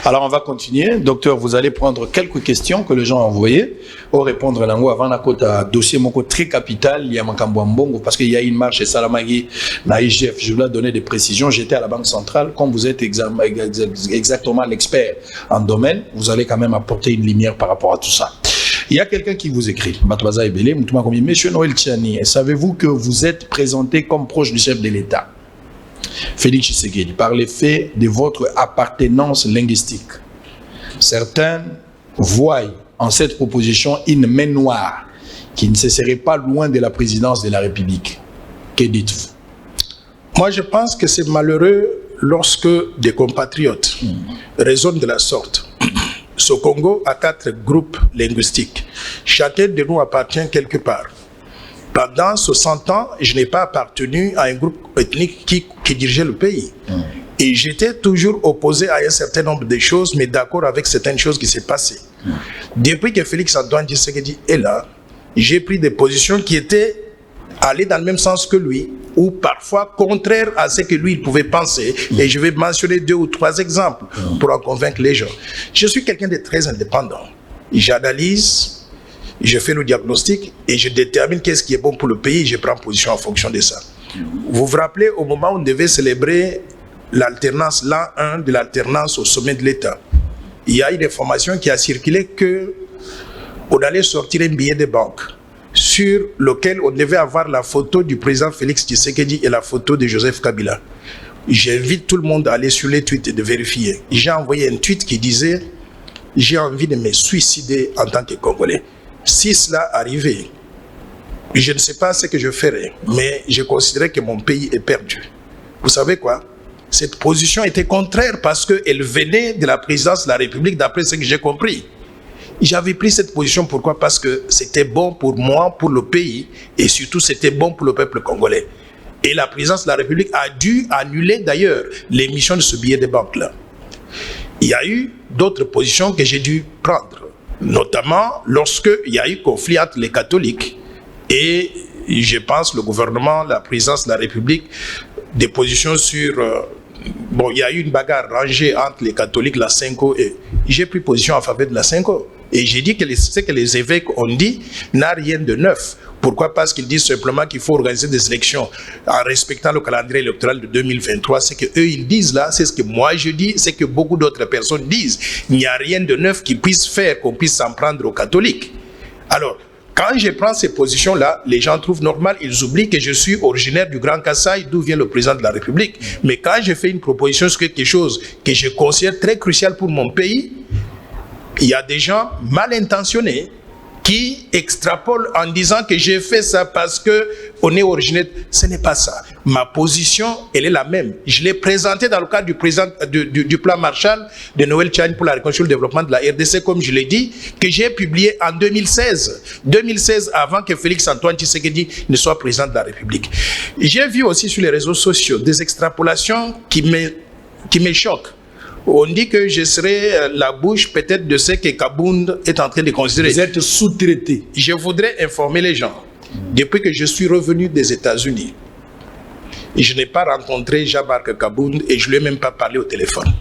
Alors on va continuer. Docteur, vous allez prendre quelques questions que les gens ont envoyées pour répondre à l'ango avant un dossier moko très capital, il y a Makambo Mbongo, parce qu'il y a une marche et Salamagi, na IGF, je voulais donner des précisions. J'étais à la Banque centrale, comme vous êtes exactement l'expert en domaine, vous allez quand même apporter une lumière par rapport à tout ça. Il y a quelqu'un qui vous écrit, Monsieur Noël Tchani, savez-vous que vous êtes présenté comme proche du chef de l'État Félix Tshisekedi, par l'effet de votre appartenance linguistique. Certains voient en cette proposition une main noire qui ne se serait pas loin de la présidence de la République. Que dites-vous? Moi, je pense que c'est malheureux lorsque des compatriotes raisonnent de la sorte. Ce Congo a 4 groupes linguistiques. Chacun de nous appartient quelque part. Pendant 60 ans, je n'ai pas appartenu à un groupe ethnique qui dirigeait le pays. Et j'étais toujours opposé à un certain nombre de choses, mais d'accord avec certaines choses qui s'est passées. Depuis que Félix Antoine Tshisekedi est là, j'ai pris des positions qui étaient allées dans le même sens que lui, ou parfois contraires à ce que lui il pouvait penser. Et je vais mentionner 2 ou 3 exemples pour en convaincre les gens. Je suis quelqu'un de très indépendant. J'analyse, je fais le diagnostic et je détermine qu'est-ce qui est bon pour le pays et je prends position en fonction de ça. Vous vous rappelez, au moment où on devait célébrer l'alternance, l'an 1 de l'alternance au sommet de l'État, il y a une information qui a circulé qu'on allait sortir un billet de banque sur lequel on devait avoir la photo du président Félix Tshisekedi et la photo de Joseph Kabila. J'invite tout le monde à aller sur les tweets et de vérifier. J'ai envoyé un tweet qui disait « J'ai envie de me suicider en tant que Congolais ». Si cela arrivait, je ne sais pas ce que je ferais, mais je considérais que mon pays est perdu. Vous savez quoi? Cette position était contraire parce qu'elle venait de la présidence de la République, d'après ce que j'ai compris. J'avais pris cette position, pourquoi? Parce que c'était bon pour moi, pour le pays, et surtout c'était bon pour le peuple congolais. Et la présidence de la République a dû annuler d'ailleurs l'émission de ce billet de banque-là. Il y a eu d'autres positions que j'ai dû prendre, notamment lorsqu'il y a eu conflit entre les catholiques et, je pense, le gouvernement, la présidence de la République, des positions sur... bon, il y a eu une bagarre rangée entre les catholiques, la Cinco, et j'ai pris position en faveur de la Cinco. Et j'ai dit que ce que les évêques ont dit n'a rien de neuf. Pourquoi? Parce qu'ils disent simplement qu'il faut organiser des élections en respectant le calendrier électoral de 2023. C'est que eux ils disent là, c'est ce que moi je dis, c'est que beaucoup d'autres personnes disent. Il n'y a rien de neuf qui puisse faire qu'on puisse s'en prendre aux catholiques. Alors, quand je prends ces positions-là, les gens trouvent normal, ils oublient que je suis originaire du Grand Kasaï, d'où vient le président de la République. Mais quand je fais une proposition sur quelque chose que je considère très crucial pour mon pays, il y a des gens mal intentionnés qui extrapolent en disant que j'ai fait ça parce qu'on est originaire. Ce n'est pas ça. Ma position, elle est la même. Je l'ai présentée dans le cadre du plan Marshall de Noël Tchani pour la reconstruction et le développement de la RDC, comme je l'ai dit, que j'ai publié en 2016. 2016, avant que Félix Antoine Tshisekedi ne soit président de la République. J'ai vu aussi sur les réseaux sociaux des extrapolations qui me choquent. On dit que je serai la bouche peut-être de ce que Kabound est en train de considérer. Vous êtes sous-traité. Je voudrais informer les gens. Depuis que je suis revenu des États-Unis, je n'ai pas rencontré Jean-Marc Kabound et je ne lui ai même pas parlé au téléphone.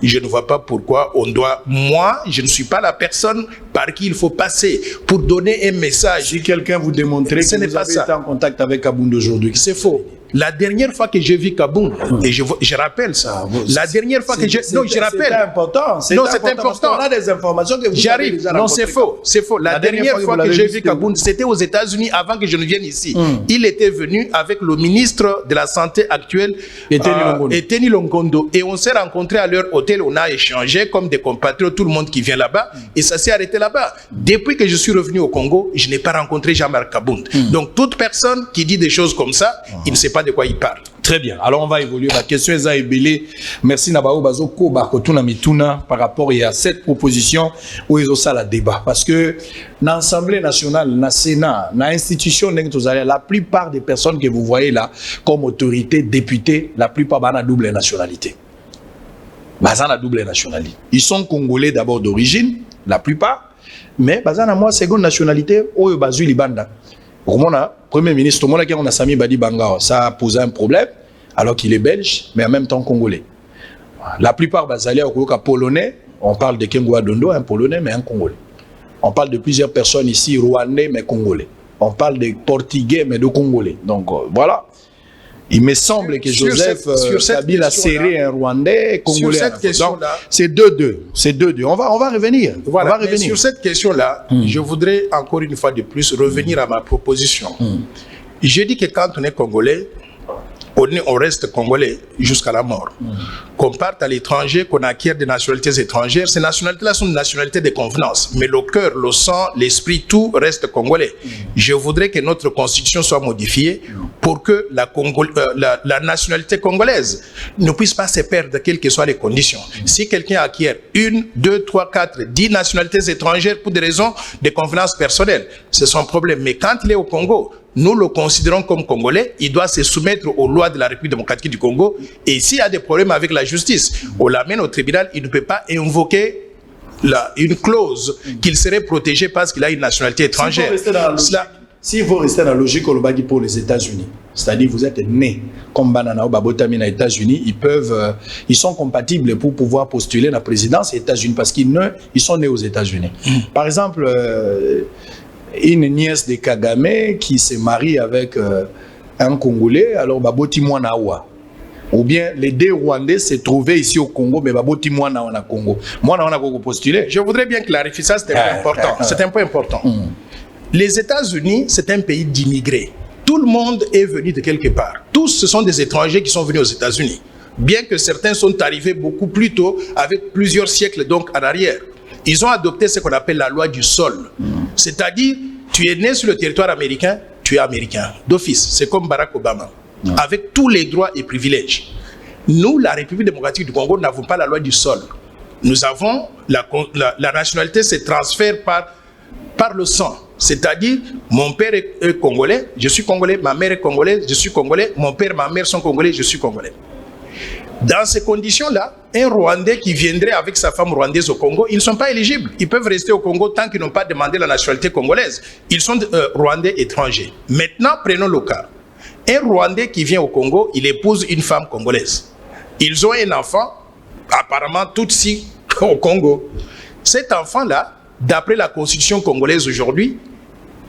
Je ne vois pas pourquoi on doit... Moi, je ne suis pas la personne par qui il faut passer pour donner un message. Si quelqu'un vous démontrait que vous avez été en contact avec Kabound aujourd'hui, c'est faux. La dernière fois que j'ai vu Kabound, et je rappelle ça, la dernière fois que j'ai... Non, je rappelle. C'est important. Non, c'est important. On a des informations que vous J'arrive. Non, c'est faux. C'est faux. La dernière fois que j'ai vu Kabound, c'était aux États-Unis avant que je ne vienne ici. Il était venu avec le ministre de la Santé actuel, Eteni Longondo. Et on s'est rencontrés à leur hôtel. On a échangé comme des compatriotes, tout le monde qui vient là-bas. Et ça s'est arrêté là-bas. Depuis que je suis revenu au Congo, je n'ai pas rencontré Jean-Marc Kabound. Donc, toute personne qui dit des choses comme ça, il ne sait pas de quoi il parle. Très bien. Alors, on va évoluer. La question est à Ebele. Merci Nabao Bazoko Bakotuna Mituna par rapport à cette proposition où ils ont ça la débat. Parce que dans l'Assemblée nationale, dans le Sénat, dans l'institution, la plupart des personnes que vous voyez là comme autorité, députés, la plupart ont la double nationalité. La double nationalité. Ils sont congolais d'abord d'origine, la plupart, mais ils ont une seconde nationalité, où ils sont libanda. Premier ministre, on a Sami Badi Bangao, ça a posé un problème, alors qu'il est belge, mais en même temps congolais. La plupart des polonais, on parle de Kengo Adondo, un polonais, mais un congolais. On parle de plusieurs personnes ici, rwandais, mais congolais. On parle de portugais, mais de congolais. Donc voilà. Il me semble que Joseph Kabila a serré un rwandais, congolais. Sur cette question-là, c'est 2-2. C'est 2-2. On va revenir. Voilà, mais sur cette question-là, je voudrais encore une fois de plus revenir à ma proposition. Je dis que quand on est congolais, on reste congolais jusqu'à la mort. Qu'on parte à l'étranger, qu'on acquiert des nationalités étrangères, ces nationalités-là sont des nationalités de convenance. Mais le cœur, le sang, l'esprit, tout reste congolais. Je voudrais que notre constitution soit modifiée pour que la nationalité congolaise ne puisse pas se perdre, quelles que soient les conditions. Si quelqu'un acquiert 1, 2, 3, 4, 10 nationalités étrangères pour des raisons de convenance personnelle, c'est son problème. Mais quand il est au Congo, nous le considérons comme Congolais, il doit se soumettre aux lois de la République démocratique du Congo. Et s'il y a des problèmes avec la justice, on l'amène au tribunal, il ne peut pas invoquer une clause qu'il serait protégé parce qu'il a une nationalité étrangère. S'il faut rester dans la logique qu'on le dit pour les États-Unis, c'est-à-dire vous êtes né comme Banana ou Babotami aux États-Unis, ils sont compatibles pour pouvoir postuler la présidence des États-Unis parce qu'ils sont nés aux États-Unis. Par exemple, une nièce de Kagame qui se marie avec un Congolais, alors Baboti Mwanawa. Ou bien les deux Rwandais se trouvaient ici au Congo, mais Baboti Mwanawa na Congo. Mwanawa na postuler. Je voudrais bien clarifier ça, c'est un point important. C'est un point important. Les États-Unis, c'est un pays d'immigrés. Tout le monde est venu de quelque part. Tous, ce sont des étrangers qui sont venus aux États-Unis. Bien que certains sont arrivés beaucoup plus tôt, avec plusieurs siècles donc en arrière. Ils ont adopté ce qu'on appelle la loi du sol. C'est-à-dire, tu es né sur le territoire américain, tu es américain, d'office. C'est comme Barack Obama, avec tous les droits et privilèges. Nous, la République démocratique du Congo, n'avons pas la loi du sol. Nous avons la nationalité se transfère par le sang. C'est-à-dire, mon père est congolais, je suis congolais, ma mère est congolaise, je suis congolais, mon père, ma mère sont congolais, je suis congolais. Dans ces conditions-là, un Rwandais qui viendrait avec sa femme rwandaise au Congo, ils ne sont pas éligibles. Ils peuvent rester au Congo tant qu'ils n'ont pas demandé la nationalité congolaise. Ils sont Rwandais étrangers. Maintenant, prenons le cas. Un Rwandais qui vient au Congo, il épouse une femme congolaise. Ils ont un enfant, apparemment Tutsi, au Congo. Cet enfant-là, d'après la constitution congolaise aujourd'hui,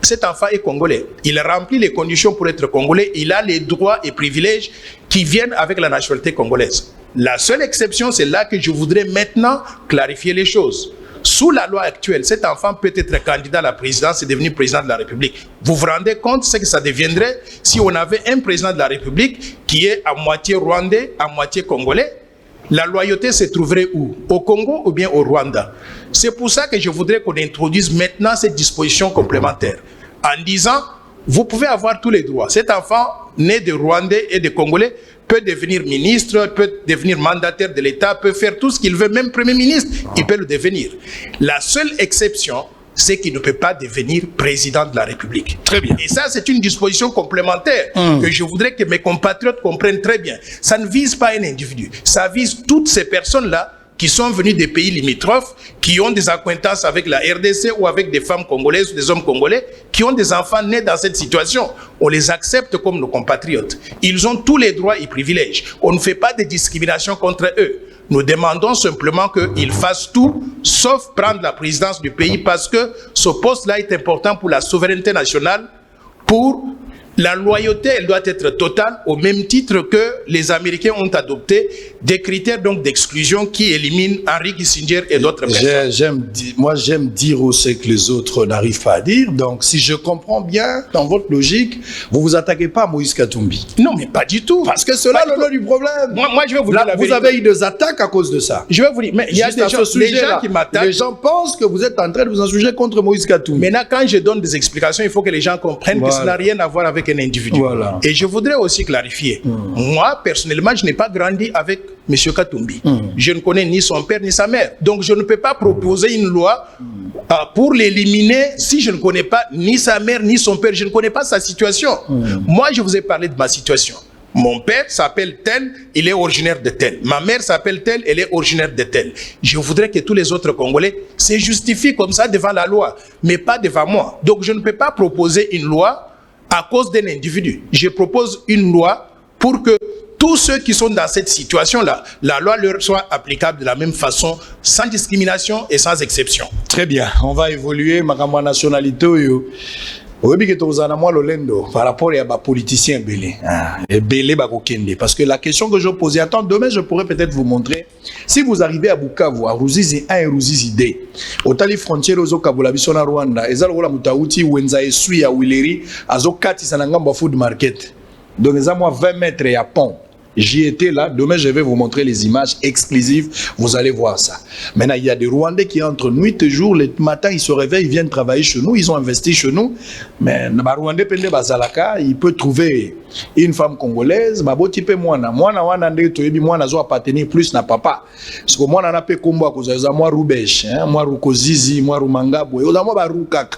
cet enfant est congolais. Il remplit les conditions pour être congolais. Il a les droits et privilèges qui viennent avec la nationalité congolaise. La seule exception, c'est là que je voudrais maintenant clarifier les choses. Sous la loi actuelle, cet enfant peut être candidat à la présidence et devenir président de la République. Vous vous rendez compte ce que ça deviendrait si on avait un président de la République qui est à moitié rwandais, à moitié congolais? La loyauté se trouverait où? Au Congo ou bien au Rwanda? C'est pour ça que je voudrais qu'on introduise maintenant cette disposition complémentaire. En disant, vous pouvez avoir tous les droits. Cet enfant, né de Rwandais et de Congolais, peut devenir ministre, peut devenir mandataire de l'État, peut faire tout ce qu'il veut, même Premier ministre, il peut le devenir. La seule exception, c'est qu'il ne peut pas devenir président de la République. Très bien. Et ça, c'est une disposition complémentaire que je voudrais que mes compatriotes comprennent très bien. Ça ne vise pas un individu, ça vise toutes ces personnes-là qui sont venus des pays limitrophes, qui ont des acquaintances avec la RDC ou avec des femmes congolaises ou des hommes congolais, qui ont des enfants nés dans cette situation. On les accepte comme nos compatriotes. Ils ont tous les droits et privilèges. On ne fait pas de discrimination contre eux. Nous demandons simplement qu'ils fassent tout, sauf prendre la présidence du pays, parce que ce poste-là est important pour la souveraineté nationale, pour la loyauté, elle doit être totale, au même titre que les Américains ont adopté des critères donc d'exclusion qui éliminent Henry Kissinger et d'autres personnes. J'aime dire aussi que les autres n'arrivent pas à dire. Donc, si je comprends bien, dans votre logique, vous vous attaquez pas à Moïse Katumbi. Non, mais pas du tout. Parce que c'est là le lot du problème. Moi, je vais vous dire la vérité. Vous avez eu des attaques à cause de ça. Je vais vous dire, mais il y a des gens qui m'attaquent. Les gens pensent que vous êtes en train de vous insurger contre Moïse Katumbi. Maintenant, quand je donne des explications, il faut que les gens comprennent que ça n'a rien à voir avec un individu. Voilà. Et je voudrais aussi clarifier. Moi, personnellement, je n'ai pas grandi avec M. Katumbi. Je ne connais ni son père ni sa mère. Donc, je ne peux pas proposer une loi pour l'éliminer si je ne connais pas ni sa mère ni son père. Je ne connais pas sa situation. Moi, je vous ai parlé de ma situation. Mon père s'appelle tel, il est originaire de tel. Ma mère s'appelle tel, elle est originaire de tel. Je voudrais que tous les autres Congolais se justifient comme ça devant la loi, mais pas devant moi. Donc, je ne peux pas proposer une loi à cause d'un individu. Je propose une loi pour que tous ceux qui sont dans cette situation-là, la loi leur soit applicable de la même façon, sans discrimination et sans exception. Très bien. On va évoluer. Ma nationalité, par rapport à politiciens belé. Parce que la question que je posais, attends, demain je pourrais peut-être vous montrer. Si vous arrivez à Bukavu, à Ruzizi 1 et Ruzizi 2, au Tali frontière aux Kabula Bisona Rwanda, et Zalola Mutauti, Wenza et Sui à Wileri, à Zokati Sanangamba Food Market. Donc, les 20 mètres et à pont. J'y étais là. Demain, je vais vous montrer les images exclusives. Vous allez voir ça. Maintenant, il y a des Rwandais qui entrent nuit et jour. Le matin, ils se réveillent, ils viennent travailler chez nous. Ils ont investi chez nous. Mais les Rwandais, il peut trouver une femme congolaise. Moi, je appartenir plus na papa. Parce que moi, je n'ai pas combat à moi, Roubesh, moi, Rukozizi, moi, Rumangabo. Et moi, je Rukak.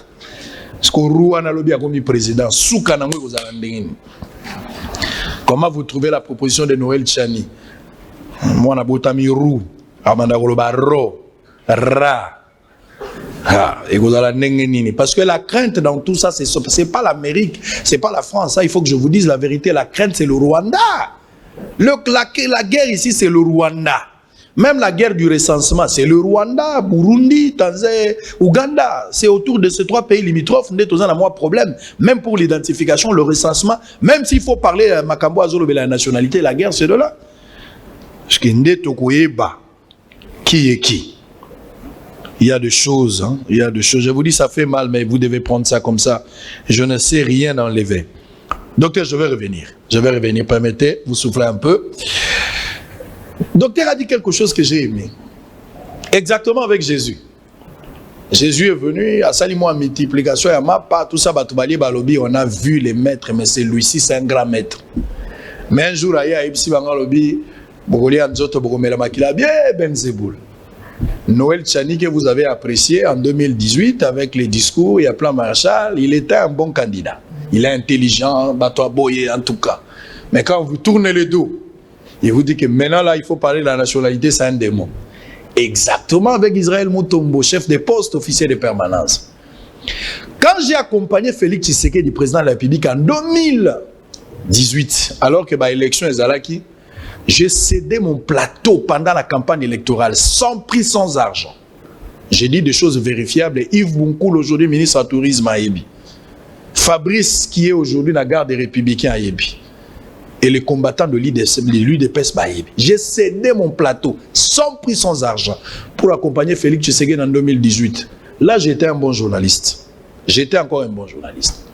Parce que Rwanda, je suis président. Souka, comment vous trouvez la proposition de Noël Tchani? Moi, je suis Rou, Ro, Ra. Parce que la crainte dans tout ça, c'est pas l'Amérique, c'est pas la France. Ça, il faut que je vous dise la vérité. La crainte, c'est le Rwanda. La guerre ici, c'est le Rwanda. Même la guerre du recensement, c'est le Rwanda, Burundi, Tanzanie, Ouganda. C'est autour de ces 3 pays limitrophes. Nous avons un problème. Même pour l'identification, le recensement, même s'il faut parler à Makambo Azolo de la nationalité, la guerre, c'est de là. Parce que qui est qui? Il y a des choses, hein? Il y a des choses. Je vous dis, ça fait mal, mais vous devez prendre ça comme ça. Je ne sais rien enlever. Docteur, je vais revenir. Permettez, vous soufflez un peu. Docteur a dit quelque chose que j'ai aimé. Exactement avec Jésus. Jésus est venu, à Salimo en multiplication, à Mapa, tout ça, on a vu les maîtres, mais c'est lui-ci, c'est un grand maître. Mais un jour, il y a Ibsi Bangalobi, Bogoli Anzoto, Bogomela Makila, bien Benzeboul. Noël Tchani, que vous avez apprécié en 2018 avec les discours, il y a Plan Marshall, il était un bon candidat. Il est intelligent, Batoa Boye en tout cas. Mais quand vous tournez le dos, il vous dit que maintenant, là, il faut parler de la nationalité, c'est un démon. Exactement avec Israël Mutombo, chef des postes officiers de permanence. Quand j'ai accompagné Félix Tshisekedi, du président de la République, en 2018, alors que l'élection est Zalaki, j'ai cédé mon plateau pendant la campagne électorale, sans prix, sans argent. J'ai dit des choses vérifiables. Yves Bounkoul, aujourd'hui ministre du Tourisme à Yebi. Fabrice, qui est aujourd'hui la garde des Républicains à Yebi. Et les combattants de l'UDPS Baïbi. J'ai cédé mon plateau, sans prix, sans argent, pour accompagner Félix Tshisekedi en 2018. Là, j'étais un bon journaliste. J'étais encore un bon journaliste.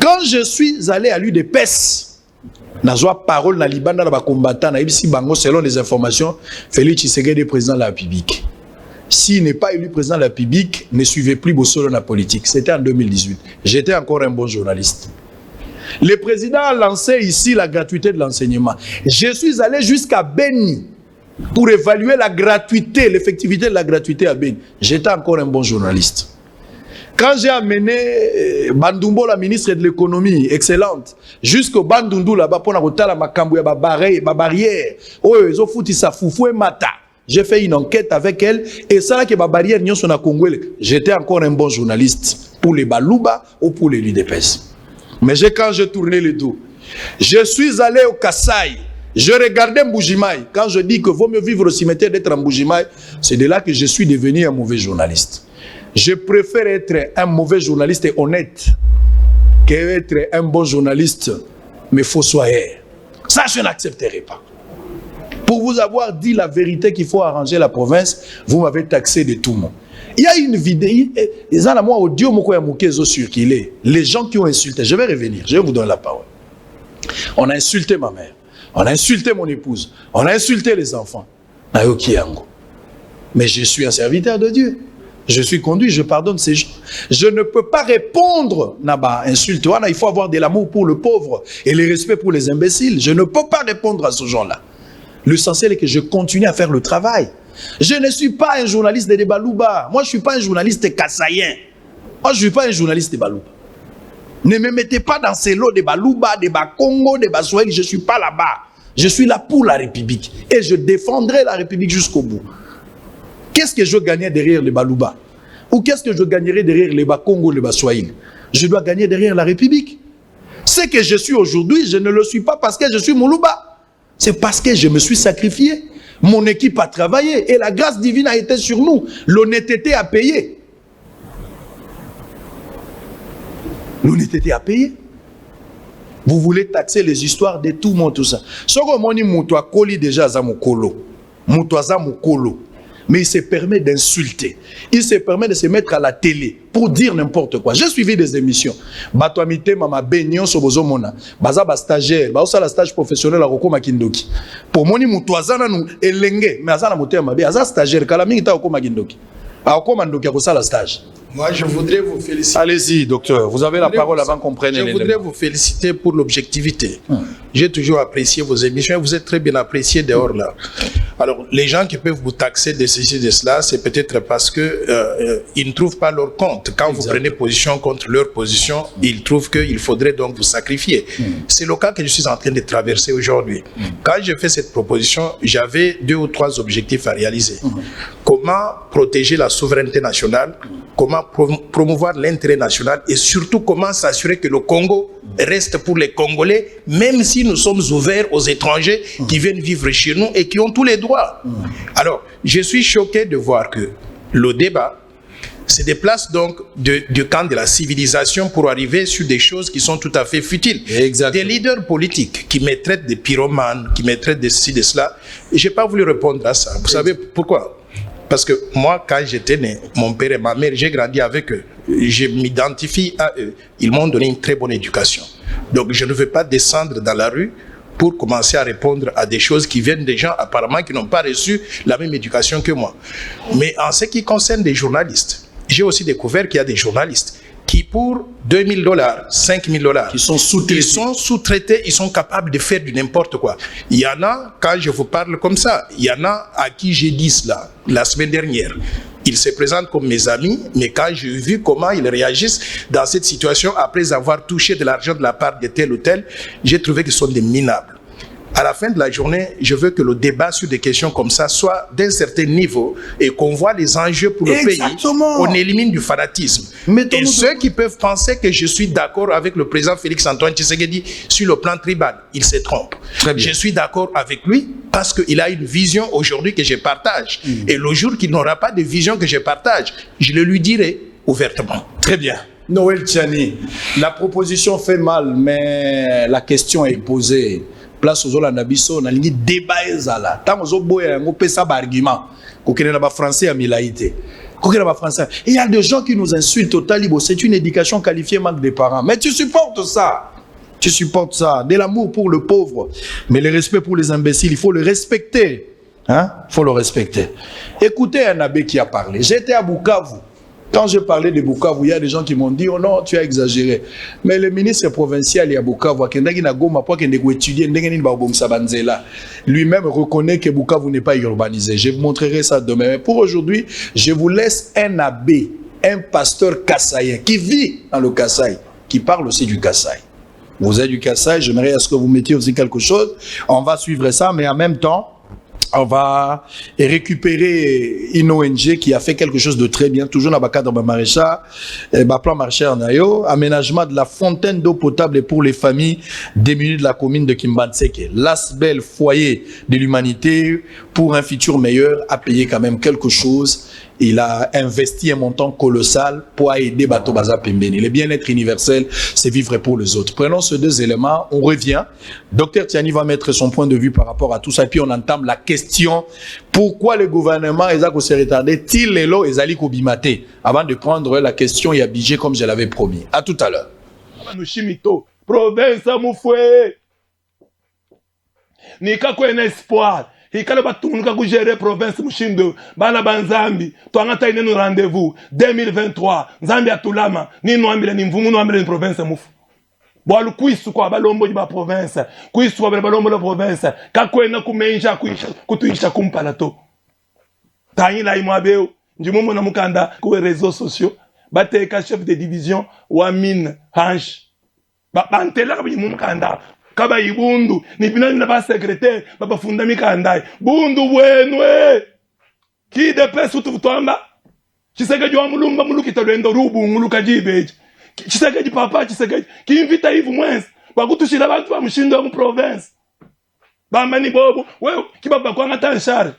Quand je suis allé à l'UDPS, Nazwa parole na libanda na combattant na ibisi bango selon les informations, Félix Tshisekedi est président de la République. S'il n'est pas élu président de la République, ne suivez plus Bossolo la politique. C'était en 2018. J'étais encore un bon journaliste. Le président a lancé ici la gratuité de l'enseignement. Je suis allé jusqu'à Beni pour évaluer la gratuité, l'effectivité de la gratuité à Beni. J'étais encore un bon journaliste. Quand j'ai amené Bandumbo, la ministre de l'économie, excellente, jusqu'au Bandundu là-bas pour la makambo ya barrière, oh ils ont foutu ça foufou et mata. J'ai fait une enquête avec elle et ça là que ma barrière n'y a Congo. J'étais encore un bon journaliste pour les Balouba ou pour les l'UDPS. Mais quand j'ai tourné le dos, je suis allé au Kasaï. Je regardais Mbujimaï. Quand je dis que vaut mieux vivre au cimetière d'être en Mbujimaï, c'est de là que je suis devenu un mauvais journaliste. Je préfère être un mauvais journaliste et honnête qu'être un bon journaliste mais fossoyeur. Ça, je n'accepterai pas. Pour vous avoir dit la vérité qu'il faut arranger la province, vous m'avez taxé de tout le monde. Il y a une vidéo, les gens qui ont insulté, je vais revenir, je vais vous donner la parole. On a insulté ma mère, on a insulté mon épouse, on a insulté les enfants. Mais je suis un serviteur de Dieu. Je suis conduit, je pardonne ces gens. Je ne peux pas répondre à insulte. Il faut avoir de l'amour pour le pauvre et le respect pour les imbéciles. Je ne peux pas répondre à ce genre-là. L'essentiel est que je continue à faire le travail. Je ne suis pas un journaliste de Balouba. Moi, je ne suis pas un journaliste kassaïen. Moi, je ne suis pas un journaliste de Balouba. Ne me mettez pas dans ces lots de Balouba, de Congo, de Swahili. Je ne suis pas là-bas. Je suis là pour la République. Et je défendrai la République jusqu'au bout. Qu'est-ce que je gagnais derrière les Balouba? Ou qu'est-ce que je gagnerais derrière les Congo, les Swahili? Je dois gagner derrière la République. Ce que je suis aujourd'hui, je ne le suis pas parce que je suis Moulouba. C'est parce que je me suis sacrifié. Mon équipe a travaillé et la grâce divine a été sur nous. L'honnêteté a payé. L'honnêteté a payé. Vous voulez taxer les histoires de tout le monde, tout ça. Ce que mon moutoua koli déjà za mukolo. Moutoua za mukolo. Mais il se permet d'insulter. Il se permet de se mettre à la télé pour dire n'importe quoi. J'ai suivi des émissions. Batoamite mama benyon sobozo mona. Baza ba stagiaire, ba osa la stage professionnel à Roko Makindoki. Pour moni mutoaza na nu elenge, mais aza na motema be, aza stagiaire kala mingi ta Roko Makindoki. A Roko Mandoki a la stage. Moi, je voudrais vous féliciter. Allez-y, docteur. Vous avez la parole avant qu'on prenne les. Je voudrais vous féliciter pour l'objectivité. J'ai toujours apprécié vos émissions. Vous êtes très bien apprécié dehors là. Alors, les gens qui peuvent vous taxer de ceci, de cela, c'est peut-être parce que ils ne trouvent pas leur compte. Quand vous prenez position contre leur position, ils trouvent qu'il faudrait donc vous sacrifier. C'est le cas que je suis en train de traverser aujourd'hui. Quand j'ai fait cette proposition, j'avais 2 ou 3 objectifs à réaliser. Comment protéger la souveraineté nationale, comment promouvoir l'intérêt national et surtout comment s'assurer que le Congo reste pour les Congolais, même si nous sommes ouverts aux étrangers qui viennent vivre chez nous et qui ont tous les droits. Alors, je suis choqué de voir que le débat se déplace donc du camp de la civilisation pour arriver sur des choses qui sont tout à fait futiles. Des leaders politiques qui me traitent de pyromanes, qui me traitent de ceci, de cela, et je n'ai pas voulu répondre à ça. Vous savez pourquoi? Parce que moi, quand j'étais né, mon père et ma mère, j'ai grandi avec eux. Je m'identifie à eux. Ils m'ont donné une très bonne éducation. Donc, je ne veux pas descendre dans la rue pour commencer à répondre à des choses qui viennent des gens apparemment qui n'ont pas reçu la même éducation que moi. Mais en ce qui concerne des journalistes, j'ai aussi découvert qu'il y a des journalistes qui pour $2 000, $5 000, qui sont sous-traités, ils sont capables de faire du n'importe quoi. Il y en a, quand je vous parle comme ça, il y en a à qui j'ai dit cela la semaine dernière. Ils se présentent comme mes amis, mais quand j'ai vu comment ils réagissent dans cette situation, après avoir touché de l'argent de la part de tel ou tel, j'ai trouvé qu'ils sont des minables. À la fin de la journée, je veux que le débat sur des questions comme ça soit d'un certain niveau et qu'on voit les enjeux pour le pays. On élimine du fanatisme. Et ceux qui peuvent penser que je suis d'accord avec le président Félix-Antoine Tshisekedi sur le plan tribal, ils se trompent. Je suis d'accord avec lui parce qu'il a une vision aujourd'hui que je partage. Et le jour qu'il n'aura pas de vision que je partage, je le lui dirai ouvertement. Très bien. Noël Tchani, la proposition fait mal, mais la question est posée. Place aux Olanabiso, on a ligne débat ezala. Tant aux oboya, on peut ça par argument. Kokene na ba français à milaïté. Kokene na ba français. Il y a des gens qui nous insultent au talibo. C'est une éducation qualifiée manque des parents. Mais tu supportes ça. Tu supportes ça. De l'amour pour le pauvre. Mais le respect pour les imbéciles, il faut le respecter. Hein? Il faut le respecter. Écoutez un abbé qui a parlé. J'étais à Bukavu. Quand je parlais de Bukavu, il y a des gens qui m'ont dit « Oh non, tu as exagéré. » Mais le ministre provincial à Bukavu, lui-même reconnaît que Bukavu n'est pas urbanisé. Je vous montrerai ça demain. Mais pour aujourd'hui, je vous laisse un abbé, un pasteur kassaïen qui vit dans le Kasaï, qui parle aussi du Kasaï. Vous êtes du Kasaï, j'aimerais à ce que vous mettiez aussi quelque chose. On va suivre ça, mais en même temps, on va récupérer une ONG qui a fait quelque chose de très bien, toujours dans le cadre de Maréchal, plan marché en Ayo, aménagement de la fontaine d'eau potable pour les familles démunies de la commune de Kimbantseke. L'Asbel foyer de l'humanité pour un futur meilleur a payé quand même quelque chose. Il a investi un montant colossal pour aider Bato Baza Pembeni. Le bien-être universel, c'est vivre pour les autres. Prenons ces deux éléments, on revient. Docteur Tiani va mettre son point de vue par rapport à tout ça, et puis on entame la question, pourquoi le gouvernement est retardé Tilelo et Zali Kobimate, avant de prendre la question et habiller comme je l'avais promis. À tout à l'heure. Province Moufoué. Nika ko un espoir. Hikala batunuka ku gérer province Mushindo. Bana banzambi. Twangata ine no rendez-vous 2023. Nzambi atulama. Ni noambile ni mvumu noambile ni province Mufu. Boalu kuisu kwa balombo ba province. Kuisu kwa balombo la province. Kakwena kumenja kutuisha kumpalato. Tanyi la imwabeo. Njimumo na mukanda ku réseaux sociaux. Bateka chef de division wa mine Hanch. Bantela kabi mukanda. Kaba ibundu ni binani na ba secrétaire baba fundami kandai bundu wenwe ki de pesu tutwamba chiseke jwa mulumba mulukita lwendo rubu nguluka jibeje chiseke ji papa chiseke ki invita hivu mwenzi bakutushira bantu ba mushindo mu province bamba ni bobo wewe kibaba kwanga tanshare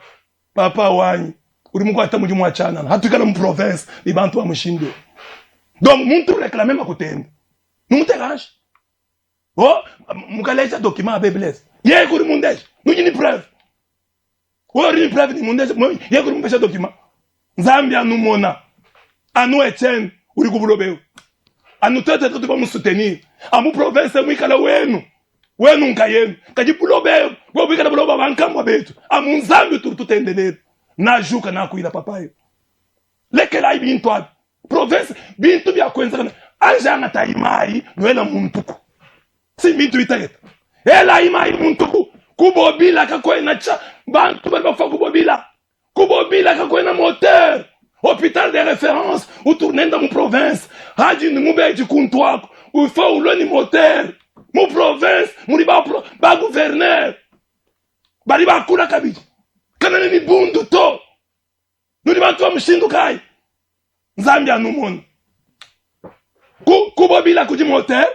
papa wanyi uri mukwata muji mwachana hatukana mu province ni bantu ba mushindo donc muntu réclamer makutenda numutegaje. Oh, mukalecha document à Béblès. Yé kuri mundesh. Nous ni preuve. Oh, ni preuve ni mundesh. Yé kuri mpesha document. Zambia nous mona. Anu Etienne uri kubulobe. Anu tete tu ba mu soutenir. Amu province mu ikala wenu. Wenu nkayenu. Kaji bulobe. Bo bikala buloba bankamwa betu. Amu Zambia tu tutendelele. Na juka na kuila papayo. Lekela ibi ntwa. Province bintu bya kwenza kana. Ajanga taimai nwela muntuku. Si mintu itageta. Ela ima imuntuku. Kubobila kakwe na cha. Bantu bali bafa kubobila. Kubobila kakwe na moteur. Hôpital de référence. Ou tourner dans mon province. Haji ni mubeji kuntwako. Ou fa ou ni moteur. Mon province. Muni ba gouverneur. Bali ba kula kabiji. Kanani ni bundu to. Nuni bantu wa mshindu kai. Zambia numon. Kubobila kuji moteur.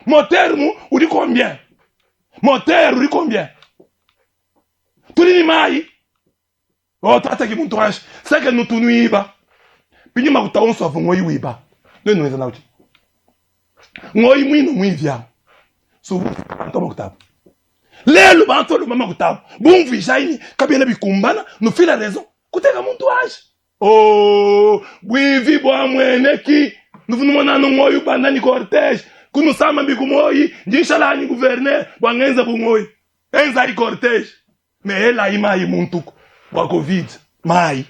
Moteur mu, ou dit combien? Moteur, ou dit combien? Tout les mailles. Oh, t'as qui mon tranche. C'est que nous tournons iba. Puis nous m'avons sauvé moi iba. Nous nous avons dit. Moi nous via. Souvent, en octobre. Les le banto le maman octobre. Bon vijaini, kabina bikumbana, nous fait la raison. Écoutez comme mon tourage. Oh, oui, vivo à moi neki. Nous venons à nous moi bandani cortège. Kuno sama bikumoyi, njishala ni gouverneur, wangenza bumoyi. Enza i cortège. Mais elle a imai muntuku. Wa Covid. Mai.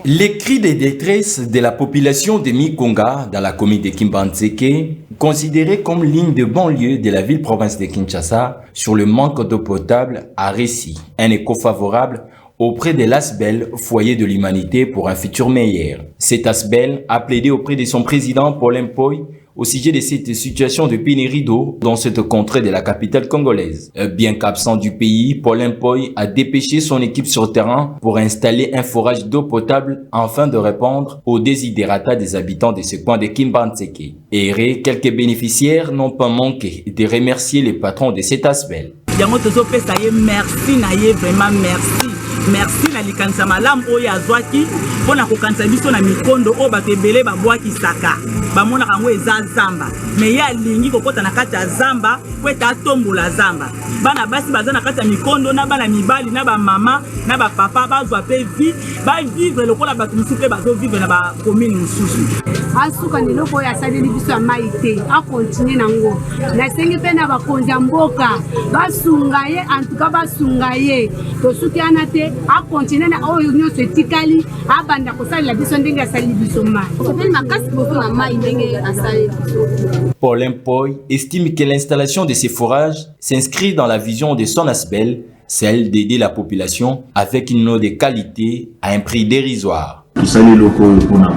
Les cris de détresse de la population de Mikonga dans la commune de Kimbantseke, considérée comme ligne de banlieue de la ville-province de Kinshasa, sur le manque d'eau potable, a réussi un écho favorable auprès de l'Asbel, foyer de l'humanité pour un futur meilleur. Cet Asbel a plaidé auprès de son président Paul Mpoy au sujet de cette situation de pénurie d'eau dans cette contrée de la capitale congolaise. Bien qu'absent du pays, Paul Mpoy a dépêché son équipe sur terrain pour installer un forage d'eau potable afin de répondre aux desiderata des habitants de ce coin de Kimbantseke. Et quelques bénéficiaires n'ont pas manqué de remercier les patrons de cet Asbel. Merci, vraiment merci. Merci na likanisa malamu oyo azwaki pona kokanisa biso na mikondo o batebele babwaki saka bamona kango eza zamba me ya lingi kokota na kati ya zamba kweta tombola zamba bana basi baza na kati ya mikondo na bana mibali na ba mama na ba papa bazwa pe vie ba vivre lokola bato mususu pe bazo vivre na ba commune mususu asuka ndiloko ya saleli biso ya maite a continuer nango na sengi pe na bakonzi ya mboka basunga ye en tout cas basunga ye to soutiana te a continuer na oyo nyonso etikali a banda kosalela biso ndenge asali biso mai osepeli makasi beaucoup na mai ndenge asali biso. Paul Mpoy estime que l'installation de ces forages s'inscrit dans la vision de son Asbel, celle d'aider la population avec une eau de qualité à un prix dérisoire. Tusali loko pona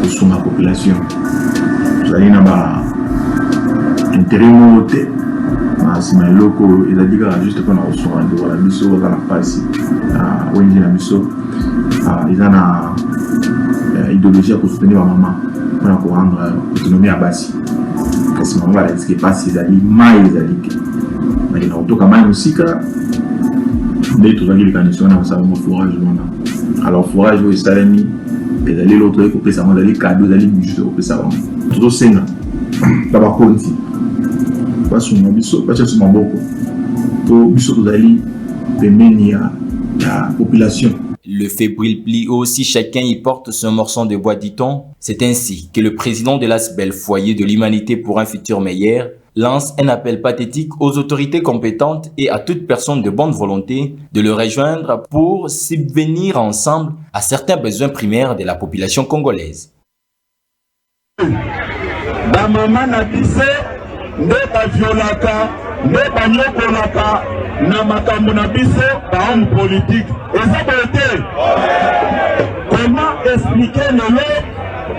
kusuma population. Tusali na ba intérêt mote, kasi ma eloko ezali kaka juste mpona kosunga ndeko na biso baza na mpasi wengi na biso eza na idéologie ya kosoutenir bamama mpona korendre autonomie ya basi kasi bango balakisika mpasi ezali mai ezali te bakenda kotoka mai mosika nde tozwaki likanisi wana kosala mo forage wana alors forage oyo esalemi ezali eloko toyei kopesa bango ezali kado ezali budget kopesa bango tozosenga na bakonzi basunga biso batia so maboko to biso tozali pembeni ya population. Le fébrile plie aussi, chacun y porte son morceau de bois, dit-on. C'est ainsi que le président de l'ASBEL, Foyer de l'Humanité pour un futur meilleur, lance un appel pathétique aux autorités compétentes et à toute personne de bonne volonté de le rejoindre pour subvenir ensemble à certains besoins primaires de la population congolaise. Na makambo na biso ba homme politique comment expliquer le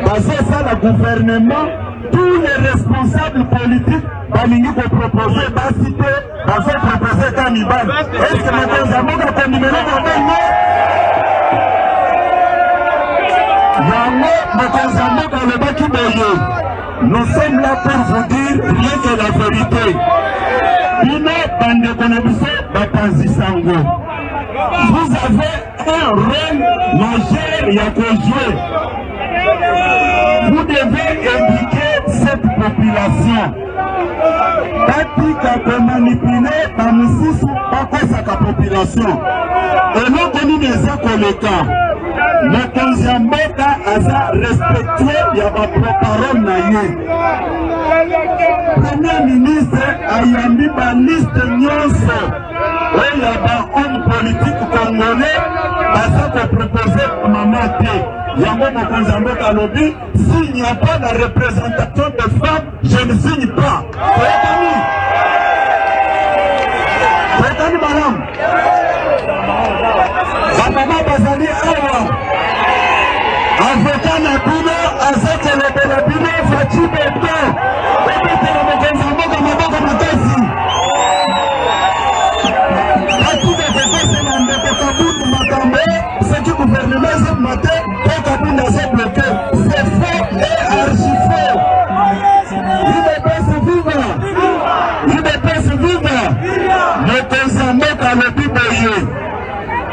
bazo la gouvernement tous les responsables politiques balingi ko proposer ba cité bazo proposer Kanibal est-ce que nous avons ka numéro de nous sommes là pour vous dire rien que la vérité. Vous avez un rôle majeur à jouer. Vous devez éduquer cette population. Pas manipuler par nous pas sa population. Et nous tenons les cas. Mokonzi ya mboka aza respectueux ya ba parole na ye. Premier ministre ayambi ba liste nyonso oyo ba homme politique congolais baza ko proposer mama te. Yango mokonzi ya mboka alobi s'il n'y a pas de représentation de femmes, je ne signe pas. Fetani madame. Bamama bazali awa. Avocat na bino azokelebela bino faci beto obetela mokonzi ya mboka maboko makasi batu defekose na ndeko kabutu makambo soki gouvernement ezobima te po kabunda azobloke c'est faux et archi faux. UDPS viva mokonzi ya mboka alobi boye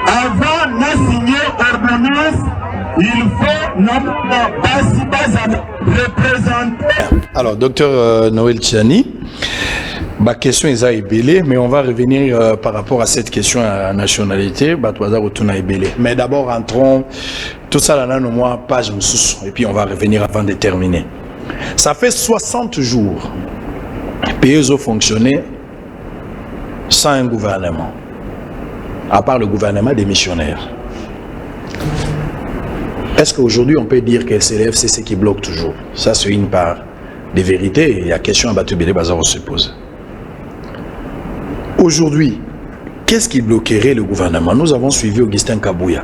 avant na signé ordonnance. Il faut représenter. Alors, docteur Noël Tchani, ma question est à Ebélé, mais on va revenir par rapport à cette question à nationalité. Mais d'abord, entrons tout ça là, nous, moi, page moussous, et puis on va revenir avant de terminer. Ça fait 60 jours que PESO fonctionnait sans un gouvernement, à part le gouvernement des missionnaires. Est-ce qu'aujourd'hui on peut dire que c'est le FCC qui bloque toujours? Ça c'est une part des vérités et la question à Batubélé Bazar se pose. Aujourd'hui, qu'est-ce qui bloquerait le gouvernement? Nous avons suivi Augustin Kabouya.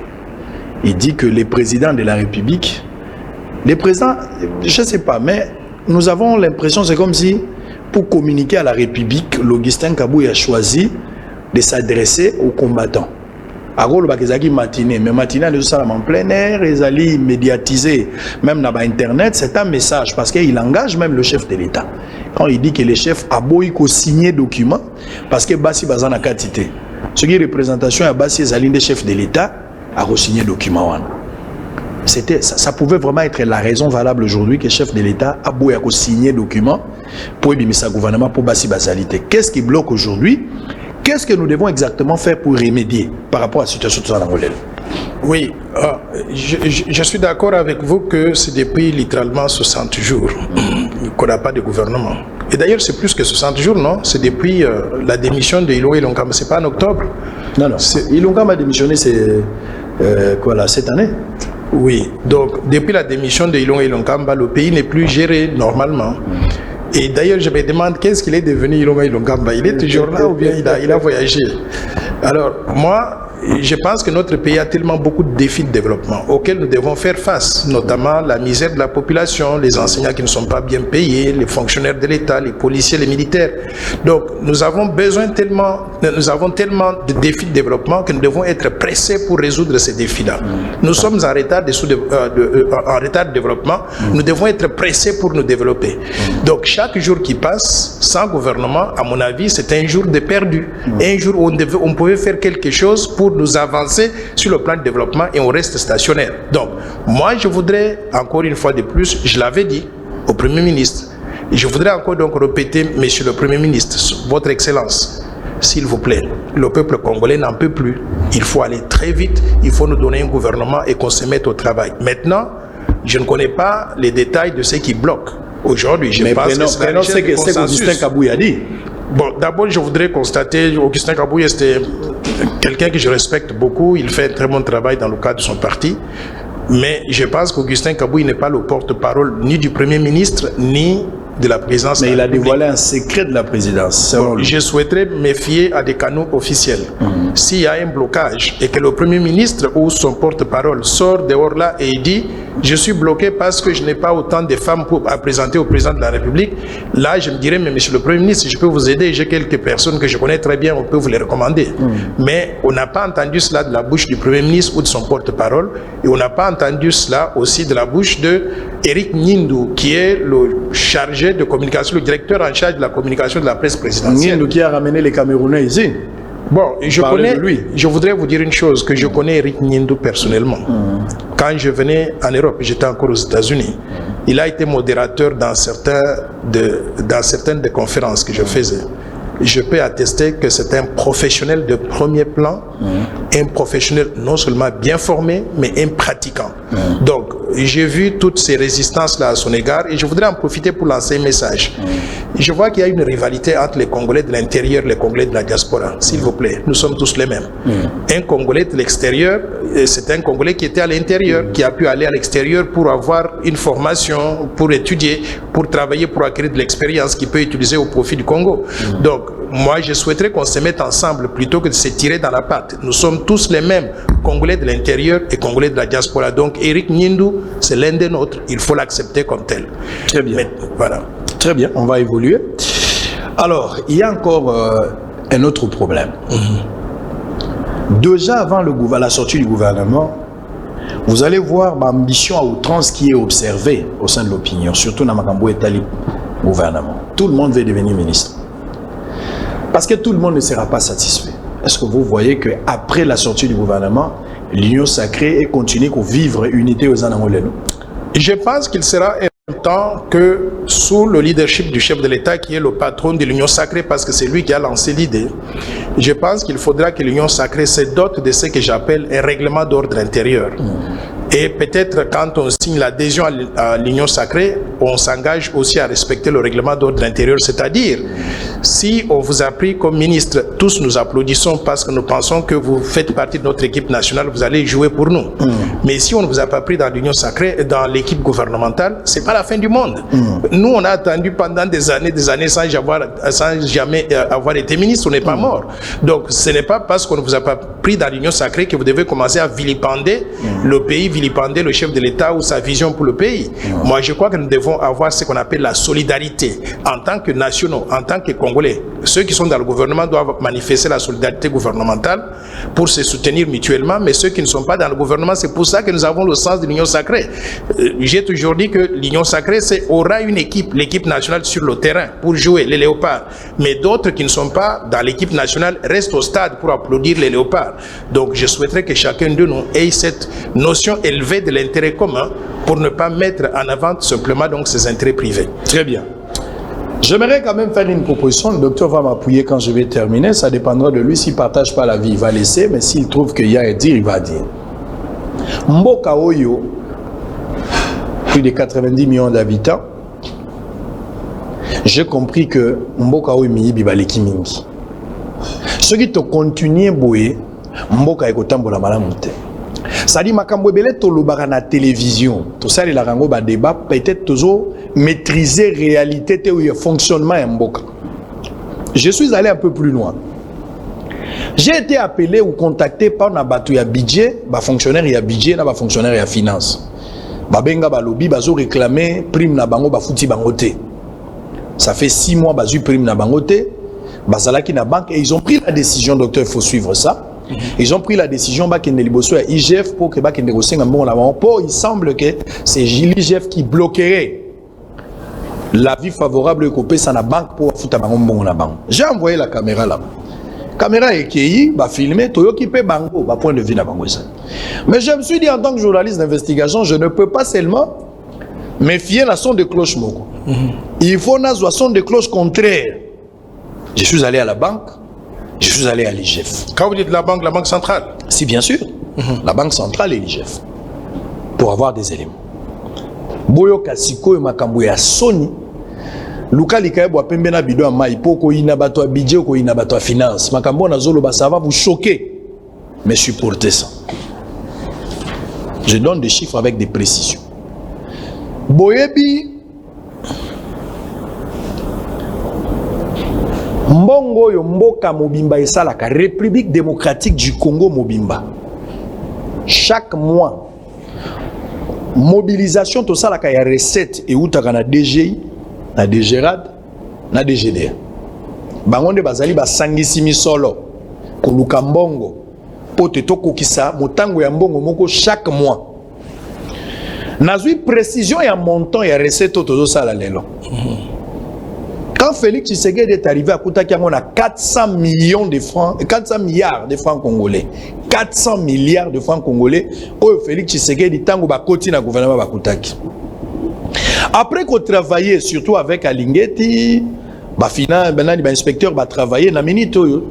Il dit que les présidents de la République, les présidents, je ne sais pas, mais nous avons l'impression, c'est comme si pour communiquer à la République, l'Augustin Kabouya a choisi de s'adresser aux combattants. Agolo bakezaki matinée, mais matinée les gens en plein air, ils allaient médiatiser, même dans internet, c'est un message parce qu'il engage même le chef de l'État. Quand il dit que le chef a beau signer document parce que Bassi Bazana quantité. Ce qui est représentation à Bassi Zaline des chefs de l'État a signé document. C'était ça pouvait vraiment être la raison valable aujourd'hui que le chef de l'État a beau signer document pour éliminer gouvernement pour Bassi Bazalité. Qu'est-ce qui bloque aujourd'hui? Qu'est-ce que nous devons exactement faire pour remédier par rapport à la situation de Angola? Oui, je suis d'accord avec vous que c'est depuis littéralement 60 jours qu'on n'a pas de gouvernement. Et d'ailleurs, c'est plus que 60 jours, non? C'est depuis la démission de Ilunga Ilonkamba. C'est pas en octobre? Non, non. Ilonkamba a démissionné, c'est quoi là, cette année? Oui, donc depuis la démission de Ilunga Ilonkamba, le pays n'est plus géré normalement. Et d'ailleurs, je me demande qu'est-ce qu'il est devenu Ilonga Ilongamba. Il est toujours là ou bien il a voyagé? Alors, moi, je pense que notre pays a tellement beaucoup de défis de développement auxquels nous devons faire face, notamment la misère de la population, les enseignants qui ne sont pas bien payés, les fonctionnaires de l'État, les policiers, les militaires. Donc, nous avons tellement de défis de développement que nous devons être pressés pour résoudre ces défis-là. Nous sommes en retard de développement, nous devons être pressés pour nous développer. Donc, chaque jour qui passe sans gouvernement, à mon avis, c'est un jour de perdu. Un jour où on pouvait faire quelque chose pour nous avancer sur le plan de développement et on reste stationnaire. Donc, moi, je voudrais, encore une fois de plus, je l'avais dit au Premier ministre, et je voudrais encore donc répéter, Monsieur le Premier ministre, Votre Excellence, s'il vous plaît, le peuple congolais n'en peut plus. Il faut aller très vite, il faut nous donner un gouvernement et qu'on se mette au travail. Maintenant, je ne connais pas les détails de ce qui bloque. Aujourd'hui, je pense que c'est Augustin Kabouy a dit. Bon, d'abord, je voudrais constater, Augustin Kabouy, c'était quelqu'un que je respecte beaucoup. Il fait un très bon travail dans le cadre de son parti. Mais je pense qu'Augustin Kabouy n'est pas le porte-parole ni du Premier ministre, ni de la présidence. Mais il a dévoilé un secret de la présidence. Bon, je souhaiterais me fier à des canaux officiels. S'il y a un blocage et que le Premier ministre ou son porte-parole sort dehors là et il dit « Je suis bloqué parce que je n'ai pas autant de femmes à présenter au président de la République », là je me dirais « Mais monsieur le Premier ministre, je peux vous aider, j'ai quelques personnes que je connais très bien, on peut vous les recommander. » Mais on n'a pas entendu cela de la bouche du Premier ministre ou de son porte-parole et on n'a pas entendu cela aussi de la bouche de Éric Nyindou, qui est le chargé de communication, le directeur en charge de la communication de la presse présidentielle. Nyindou qui a ramené les Camerounais ici. Bon, je voudrais vous dire une chose, que je connais Éric Nyindou personnellement. Quand je venais en Europe, j'étais encore aux États-Unis, il a été modérateur dans certaines des conférences que je faisais. Je peux attester que c'est un professionnel de premier plan, un professionnel non seulement bien formé, mais un pratiquant. Donc, j'ai vu toutes ces résistances-là à son égard et je voudrais en profiter pour lancer un message. Je vois qu'il y a une rivalité entre les Congolais de l'intérieur et les Congolais de la diaspora. S'il vous plaît, nous sommes tous les mêmes. Un Congolais de l'extérieur, c'est un Congolais qui était à l'intérieur, qui a pu aller à l'extérieur pour avoir une formation, pour étudier, pour travailler, pour acquérir de l'expérience qu'il peut utiliser au profit du Congo. Donc, moi, je souhaiterais qu'on se mette ensemble plutôt que de se tirer dans la patte. Nous sommes tous les mêmes, Congolais de l'intérieur et Congolais de la diaspora. Donc, Éric Nyindou, c'est l'un des nôtres. Il faut l'accepter comme tel. Très bien. Mais, voilà. Très bien, on va évoluer. Alors, il y a encore un autre problème. Déjà avant la sortie du gouvernement, vous allez voir l'ambition à outrance qui est observée au sein de l'opinion, surtout dans Makambo et Tali gouvernement. Tout le monde veut devenir ministre. Parce que tout le monde ne sera pas satisfait. Est-ce que vous voyez qu'après la sortie du gouvernement, l'Union sacrée et continue à vivre unité aux Anangoleno? Je pense qu'il sera important que sous le leadership du chef de l'État qui est le patron de l'Union sacrée, parce que c'est lui qui a lancé l'idée, je pense qu'il faudra que l'Union sacrée se dote de ce que j'appelle un règlement d'ordre intérieur. Et peut-être quand on signe l'adhésion à l'Union sacrée, on s'engage aussi à respecter le règlement d'ordre intérieur. C'est-à-dire, si on vous a pris comme ministre, tous nous applaudissons parce que nous pensons que vous faites partie de notre équipe nationale, vous allez jouer pour nous. Mais si on ne vous a pas pris dans l'Union sacrée, dans l'équipe gouvernementale, c'est pas la fin du monde. Nous, on a attendu pendant des années sans jamais avoir été ministre, on n'est pas mort. Donc, ce n'est pas parce qu'on ne vous a pas pris dans l'Union sacrée que vous devez commencer à vilipender le pays, vilipender le chef de l'État ou sa vision pour le pays. Moi, je crois que nous devons avoir ce qu'on appelle la solidarité. En tant que nationaux, en tant que Congolais, ceux qui sont dans le gouvernement doivent manifester la solidarité gouvernementale pour se soutenir mutuellement, mais ceux qui ne sont pas dans le gouvernement, c'est pour ça que nous avons le sens de l'Union sacrée. J'ai toujours dit que l'Union sacrée aura une équipe, l'équipe nationale sur le terrain pour jouer les léopards, mais d'autres qui ne sont pas dans l'équipe nationale restent au stade pour applaudir les léopards. Donc je souhaiterais que chacun de nous ait cette notion élevée de l'intérêt commun pour ne pas mettre en avant simplement donc ses intérêts privés. Très bien. J'aimerais quand même faire une proposition. Le docteur va m'appuyer quand je vais terminer. Ça dépendra de lui. S'il ne partage pas la vie, il va laisser. Mais s'il trouve qu'il y a à dire, il va dire. Mboka Oyo, plus de 90 millions d'habitants, j'ai compris que Mboka Oyo miyibi baleki mingi. Ce qui te continue boye, Mboka ekotambola malamu te. Ça dit makambo ebele to lobaka na télévision. Tout ça les rango ba débat peut-être toujours maîtriser réalité te ou fonctionnement ya mboka. Je suis allé un peu plus loin. J'ai été appelé ou contacté par na batu ya budget, ba fonctionnaire ya budget na ba fonctionnaire ya finance. Ba benga ba lobby bazo réclamer prime na bango ba futi bango te. Ça fait 6 mois bazu prime na bango te. Bazalaki na banque et ils ont pris la décision, docteur, il faut suivre ça. Ils ont pris la décision bakende liboso ya IGF pour que bakende gosenga mbongo na bango. Pour il semble que c'est l'IGF qui bloquerait l'avis favorable que ça na banque pour futa bango mbongo na bango. J'ai envoyé la caméra là. Caméra ékeyi, ba filmer, toyoki pe bango, ba point de vue na bango ça. Mais je me suis dit en tant que journaliste d'investigation, je ne peux pas seulement me fier à son de cloche moko. Il faut na son de cloche contraire. Je suis allé à la banque, je suis allé à l'IGF. Quand vous dites la banque centrale? Si, bien sûr. La banque centrale et l'IGF. Pour avoir des éléments. Boyo Kasiko et Makambo ya Sony. Luka likaye bwa pembe na bido mai poko ina bato a budget ko ina bato a finance. Makambo na zolo ba ça va vous choquer. Mais supportez ça. Je donne des chiffres avec des précisions. Boyebi Mbongo yo mboka mobimba esalaka République démocratique du Congo mobimba. Chaque mois mobilisation to salaka ya recette et utaka na DGI, na DGRAD, na DGDA. Bangonde bazali basangisi misolo koluka mbongo pote tokokisa motango ya mbongo moko chaque mois. Nazui précision ya montant ya recette to sala lelo. Quand Félix Tshisekedi est arrivé à Koutaki, on a 400 millions de francs, 400 milliards de francs congolais. 400 milliards de francs congolais. Oh, Félix Tshisekedi, tango ba koti na gouvernement ba Koutaki. Après qu'on travaillait surtout avec Alingeti, ba finance, ben ba inspecteur ba travailler na minute yo.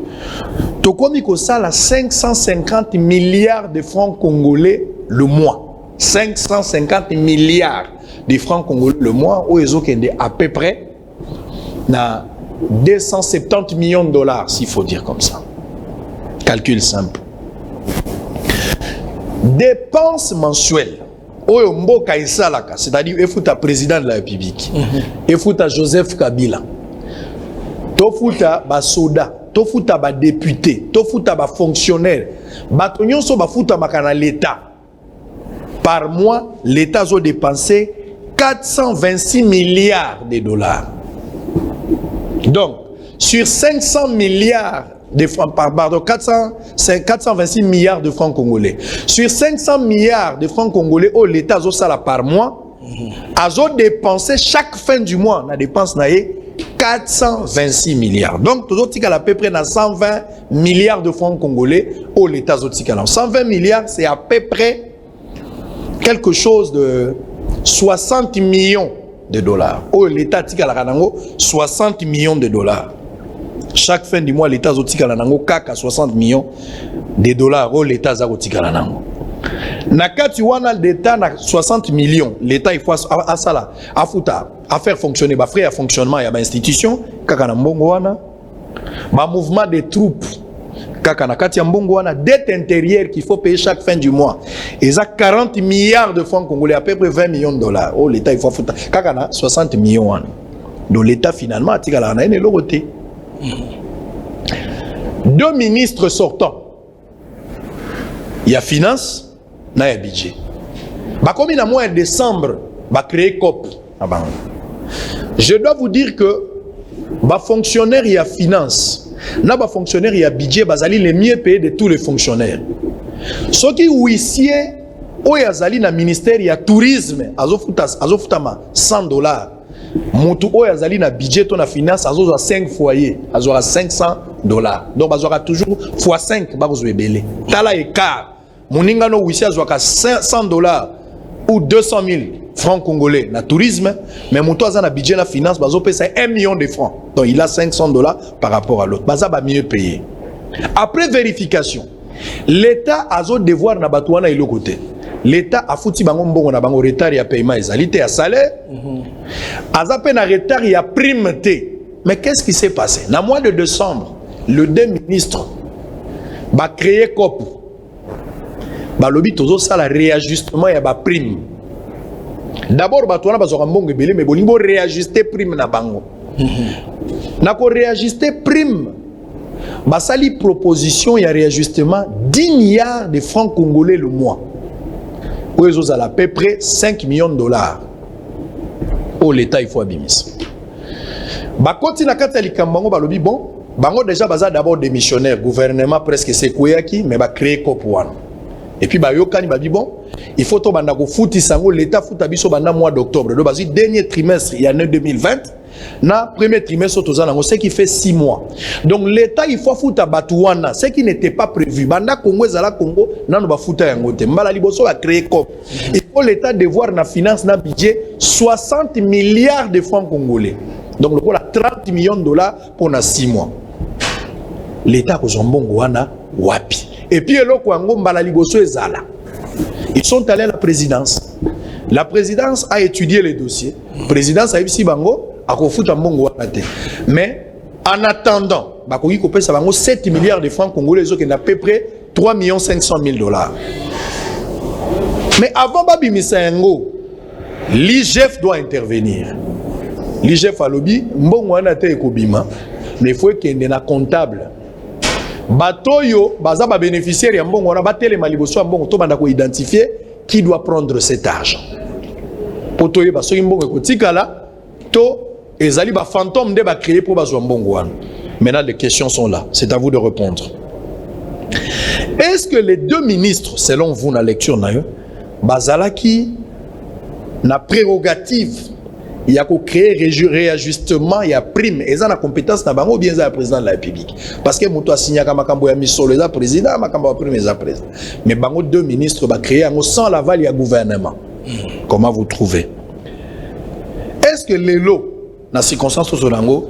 Tokomi ko sala 550 milliards de francs congolais le mois. 550 milliards de francs congolais le mois. Oh, ils ont à peu près na 270 millions de dollars, s'il faut dire comme ça. Calcul simple. Dépenses mensuelles. Oyo mboka isalaka, c'est-à-dire efuta président de la République. Efuta Joseph Kabila. Tofuta ba soda, tofuta ba député, tofuta ba fonctionnaire. Bato nyonso ba futa makana l'État. Par mois, l'État a dépensé 426 milliards de dollars. Donc, sur 500 milliards de francs, pardon, 426 milliards de francs congolais. Sur 500 milliards de francs congolais, oh, l'État a ça par mois, a dépensé chaque fin du mois, la dépense n'a 426 milliards. Donc, tout à peu près 120 milliards de francs congolais, oh, l'État a 120 milliards, c'est à peu près quelque chose de 60 millions de dollars. Oh, l'État a 60 millions de dollars. Chaque fin du mois, l'État a 60 millions de dollars. Oh, l'État a 60 millions. Nakati wana l'État a 60 millions. L'État il faut à ça là, à faire fonctionner, bah frère fonctionnement il y a institution, kaka na mbongo wana, bah mouvement des troupes, kaka na kati ya mbongo wana, dette intérieure qu'il faut payer chaque fin du mois. Et ça 40 milliards de francs congolais, à peu près 20 millions de dollars. Oh l'État il faut foutre, kaka na 60 millions wana. Donc l'État finalement a tika la na ene loroté. 2 ministres sortants. Il y a finance. Na ya budget. Bah comme il a mois de décembre, bah créer COP. Je dois vous dire que bah fonctionnaire il y a finance, na bah fonctionnaire il y a budget, bah zali les mieux payés de tous les fonctionnaires. Ce qui huissier, au yazali na ministère il y a tourisme, azofutama $100. Mutu o yazali na budget to na finance azoza 5 foyers, azoza $500. Donc azoza toujours x5 ba ko belé. Tala écart. Moninga no wisi azwaka $100 ou 200 000 francs congolais na tourisme, mais muto aza na budget na finance bazo pesa 1 million de francs. Donc il a $500 par rapport à l'autre. Baza ba mieux payé. Après vérification, l'État azo devoir na bato wana ilo côté. L'État a fouti bango mbongo na bango retard ya paiement ezalité ya salaire. Aza pe na retard ya prime T. Mais qu'est-ce qui s'est passé? Na mois de décembre, le deux ministres ba créé COP. balobi tozo sala réajustement ya ba prime. D'abord bato wana bazwa mbongo ebele mais bolingo réajuster prime na bango. Na ko réajuster prime basali proposition ya réajustement 10 milliards de francs congolais le mois. Oyo à peu près 5 millions de dollars. Au l'état il faut abimis. Bakoti na kata likambango balobi bon, bango déjà baza d'abord démissionnaire, gouvernement presque sekouyaki mais ba créer kopouane. Et puis ba yokani ba bon, il faut to banda ko futi sango l'état futa biso banda mois d'octobre. Donc basi dernier trimestre il y a 2020. Na premier trimestre tozana ce qui fait 6 mois. Donc l'état il faut futa batouana, ce qui n'était pas prévu. Banda Congo ezala Congo nanu ba futa yango te. Mbala liboso a créer COP. Il faut l'état devoir na finance na budget 60 milliards de francs congolais. Donc le voilà 30 millions de dollars pour 6 mois. L'état ko zombongo wana wapi. Et puis eloko yango mbala liboso ezala. Ils sont allés à la présidence. La présidence a étudié les dossiers. La présidence a eu bango a kofuta mbongo wana te. Mais en attendant, bakoki ko pesa bango 7 milliards de francs congolais qui n'a à peu près 3 500 000 dollars. Mais avant babimisa yango, l'IGF doit intervenir. L'IGF a lobby mbongo wana te ekobima, mais il faut qu'il y ait un comptable. Batoyo baza ba bénéficiaire ya mbongo wana batele maliboso ya mbongo to banda ko identifier qui doit prendre cet argent. Potoyo basoki mbongo ekotikala to ezali ba fantôme de ba créer pour bazwa mbongo wana. Maintenant les questions sont là, c'est à vous de répondre. Est-ce que les deux ministres selon vous na lecture na yo bazalaki na prérogative il y a créé réajustement, il y a prime, et ça la compétence n'a pas bien le président de la République. Parce que Moutou a signé comme Makambo a mis sur le président, Makambo a prime les président. Mais bango deux ministres va créer sans l'aval il y a gouvernement. Comment vous trouvez? Est-ce que les lots dans les circonstances au Nango,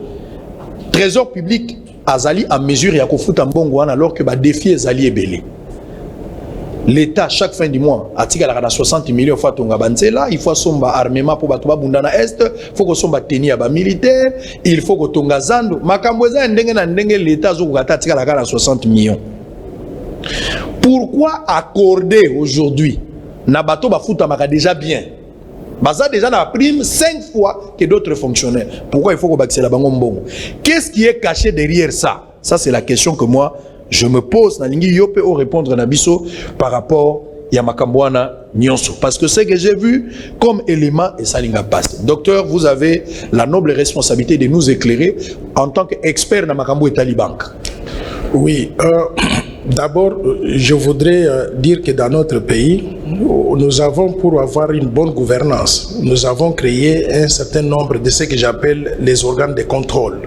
trésor public azali à mesure il y a kofuta mbongo alors que ba défi azali ebelé? L'État, chaque fin du mois, a 60 millions fois tonga banzela, il faut somba armement pour batuba bundana est, il faut que somba teni aba militaire, il faut que tonga zando, makambweza ndenge na ndenge l'État zo kata tika 60 millions. Pourquoi accorder aujourd'hui na bato ba futa maka déjà bien? Baza déjà na prime 5 fois que d'autres fonctionnaires. Pourquoi il faut que bakse la bango mbongo? Qu'est-ce qui est caché derrière ça? Ça c'est la question que moi je me pose na lingi yope au répondre na biso par rapport ya makambwana nyonso parce que ce que j'ai vu comme élément et ça linga passe. Docteur, vous avez la noble responsabilité de nous éclairer en tant qu'expert na makambo et talibank. Oui, d'abord je voudrais dire que dans notre pays nous avons, pour avoir une bonne gouvernance, nous avons créé un certain nombre de ce que j'appelle les organes de contrôle.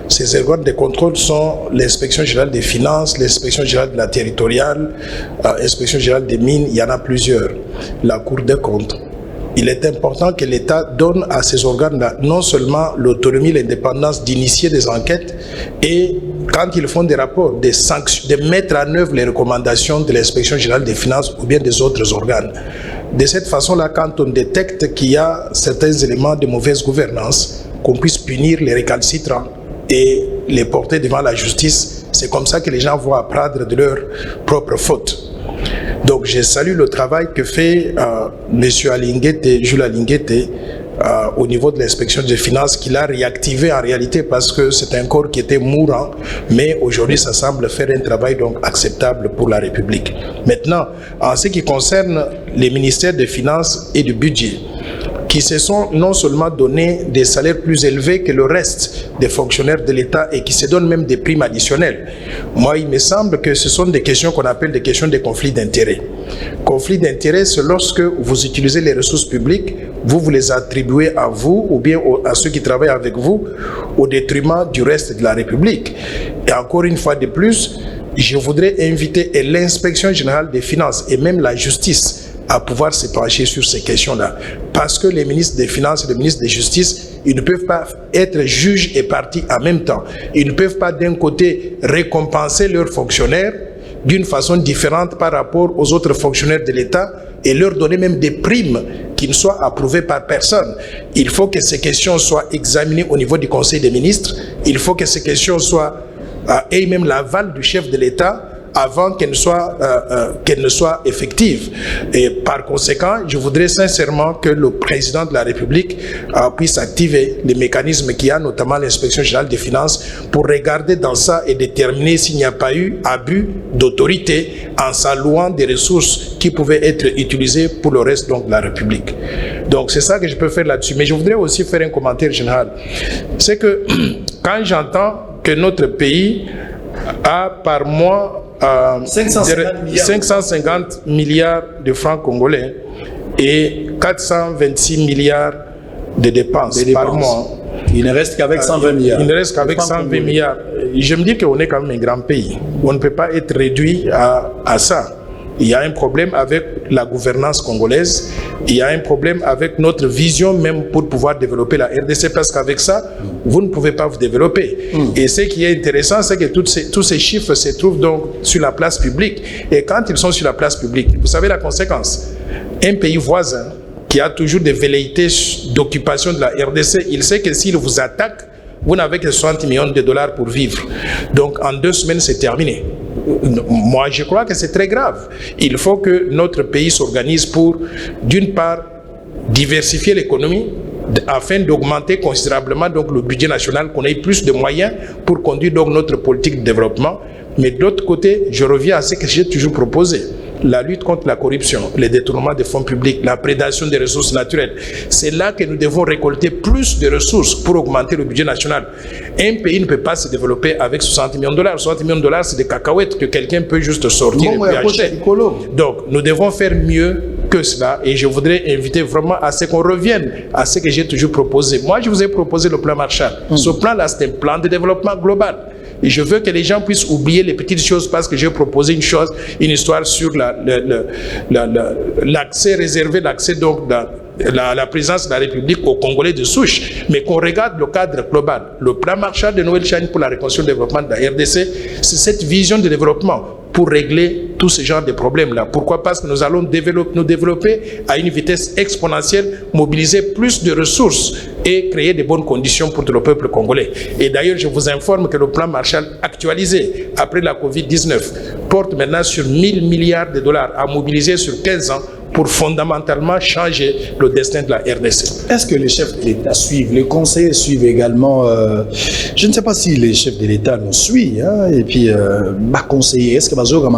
Ces organes de contrôle sont l'inspection générale des finances, l'inspection générale de la territoriale, l'inspection générale des mines, il y en a plusieurs, la Cour des comptes. Il est important que l'État donne à ces organes-là non seulement l'autonomie, l'indépendance d'initier des enquêtes et quand ils font des rapports, des sanctions, de mettre en œuvre les recommandations de l'inspection générale des finances ou bien des autres organes. De cette façon-là, quand on détecte qu'il y a certains éléments de mauvaise gouvernance, qu'on puisse punir les récalcitrants et les porter devant la justice, c'est comme ça que les gens vont apprendre de leurs propres fautes. Donc je salue le travail que fait M. Jules Alinguete au niveau de l'inspection des finances, qu'il a réactivé en réalité parce que c'est un corps qui était mourant, mais aujourd'hui ça semble faire un travail donc acceptable pour la République. Maintenant, en ce qui concerne les ministères des Finances et du Budget, qui se sont non seulement donné des salaires plus élevés que le reste des fonctionnaires de l'État et qui se donnent même des primes additionnelles. Moi, il me semble que ce sont des questions qu'on appelle des questions de conflit d'intérêts. Conflit d'intérêts, c'est lorsque vous utilisez les ressources publiques, vous les attribuez à vous ou bien à ceux qui travaillent avec vous au détriment du reste de la République. Et encore une fois de plus, je voudrais inviter l'inspection générale des finances et même la justice à pouvoir se pencher sur ces questions-là. Parce que les ministres des Finances et les ministres de Justice, ils ne peuvent pas être juges et partis en même temps. Ils ne peuvent pas d'un côté récompenser leurs fonctionnaires d'une façon différente par rapport aux autres fonctionnaires de l'État et leur donner même des primes qui ne soient approuvées par personne. Il faut que ces questions soient examinées au niveau du Conseil des ministres. Il faut que ces questions soient, et même l'aval du chef de l'État, avant qu'elle ne soit effective. Et par conséquent, je voudrais sincèrement que le président de la République puisse activer les mécanismes qu'il y a, notamment l'inspection générale des finances, pour regarder dans ça et déterminer s'il n'y a pas eu abus d'autorité en s'allouant des ressources qui pouvaient être utilisées pour le reste donc, de la République. Donc c'est ça que je peux faire là-dessus. Mais je voudrais aussi faire un commentaire général. C'est que quand j'entends que notre pays a par mois 550 milliards de francs congolais et 426 milliards de dépenses par mois. Il ne reste qu'avec 120 milliards. Il ne reste qu'avec 120 milliards. Je me dis qu'on est quand même un grand pays. On ne peut pas être réduit à ça. Il y a un problème avec la gouvernance congolaise. Il y a un problème avec notre vision même pour pouvoir développer la RDC, parce qu'avec ça, vous ne pouvez pas vous développer. Et ce qui est intéressant, c'est que tous ces chiffres se trouvent donc sur la place publique. Et quand ils sont sur la place publique, vous savez la conséquence. Un pays voisin qui a toujours des velléités d'occupation de la RDC, il sait que s'il vous attaque, vous n'avez que 60 millions de dollars pour vivre. Donc en 2 semaines, c'est terminé. Moi, je crois que c'est très grave. Il faut que notre pays s'organise pour, d'une part, diversifier l'économie afin d'augmenter considérablement donc, le budget national, qu'on ait plus de moyens pour conduire donc, notre politique de développement. Mais d'autre côté, je reviens à ce que j'ai toujours proposé. La lutte contre la corruption, le détournement des fonds publics, la prédation des ressources naturelles. C'est là que nous devons récolter plus de ressources pour augmenter le budget national. Un pays ne peut pas se développer avec 60 millions de dollars. 60 millions de dollars, c'est des cacahuètes que quelqu'un peut juste sortir et puis acheter. Donc, nous devons faire mieux que cela. Et je voudrais inviter vraiment à ce qu'on revienne à ce que j'ai toujours proposé. Moi, je vous ai proposé le plan Marshall. Ce plan-là, c'est un plan de développement global. Et je veux que les gens puissent oublier les petites choses, parce que j'ai proposé une histoire sur l'accès réservé, l'accès donc la présence de la République aux Congolais de souche, mais qu'on regarde le cadre global. Le plan Marshall de Noël Chani pour la reconstruction et le développement de la RDC, c'est cette vision de développement pour régler tous ces genres de problèmes-là. Pourquoi? Parce que nous allons nous développer à une vitesse exponentielle, mobiliser plus de ressources et créer de bonnes conditions pour tout le peuple congolais. Et d'ailleurs, je vous informe que le plan Marshall actualisé après la Covid-19 porte maintenant sur 1000 milliards de dollars à mobiliser sur 15 ans pour fondamentalement changer le destin de la RDC. Est-ce que les chefs de l'État suivent, les conseillers suivent également? Je ne sais pas si les chefs de l'État nous suivent, hein, et puis conseiller, est-ce que Bazo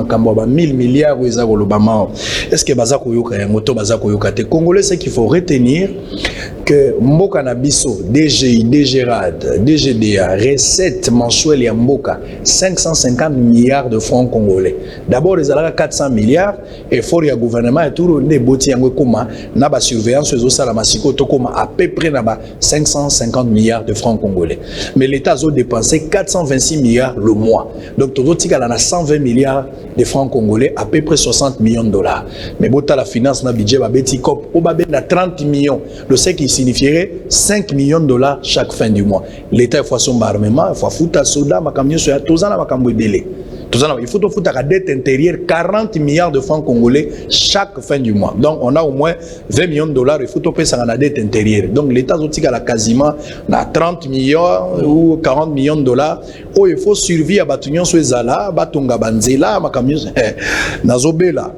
1000 milliards ou est-ce que Baza Koyoka et Moto Baza Koyoka? Congolais, c'est qu'il faut retenir que Mboka Nabiso, DGI, DGRAD, DGDA, recettes mensuelles et Mboka, 550 milliards de francs congolais. D'abord, les 400 milliards, et il faut que le gouvernement et tout les botti yango koma na ba surveillance aux osala masiko to koma à peu près na ba 550 milliards de francs congolais. Mais l'État a dépensé 426 milliards le mois. Donc tout tika na 120 milliards de francs congolais, à peu près 60 millions de dollars. Mais bota la finance na budget ba beti cop o ba na 30 millions, de ce qui signifierait 5 millions de dollars chaque fin du mois. L'État faut son armement, faut fouta soda makamyo so ya tozana makambo délai. Il faut foutre à dette intérieure 40 milliards de francs congolais chaque fin du mois. Donc on a au moins 20 millions de dollars, il faut payer ça à la dette intérieure. Donc l'État a quasiment 30 millions ou 40 millions de dollars. Oh, il faut survivre à Batunion Suezala, Batunga Banzela, Makamius, Nazobela.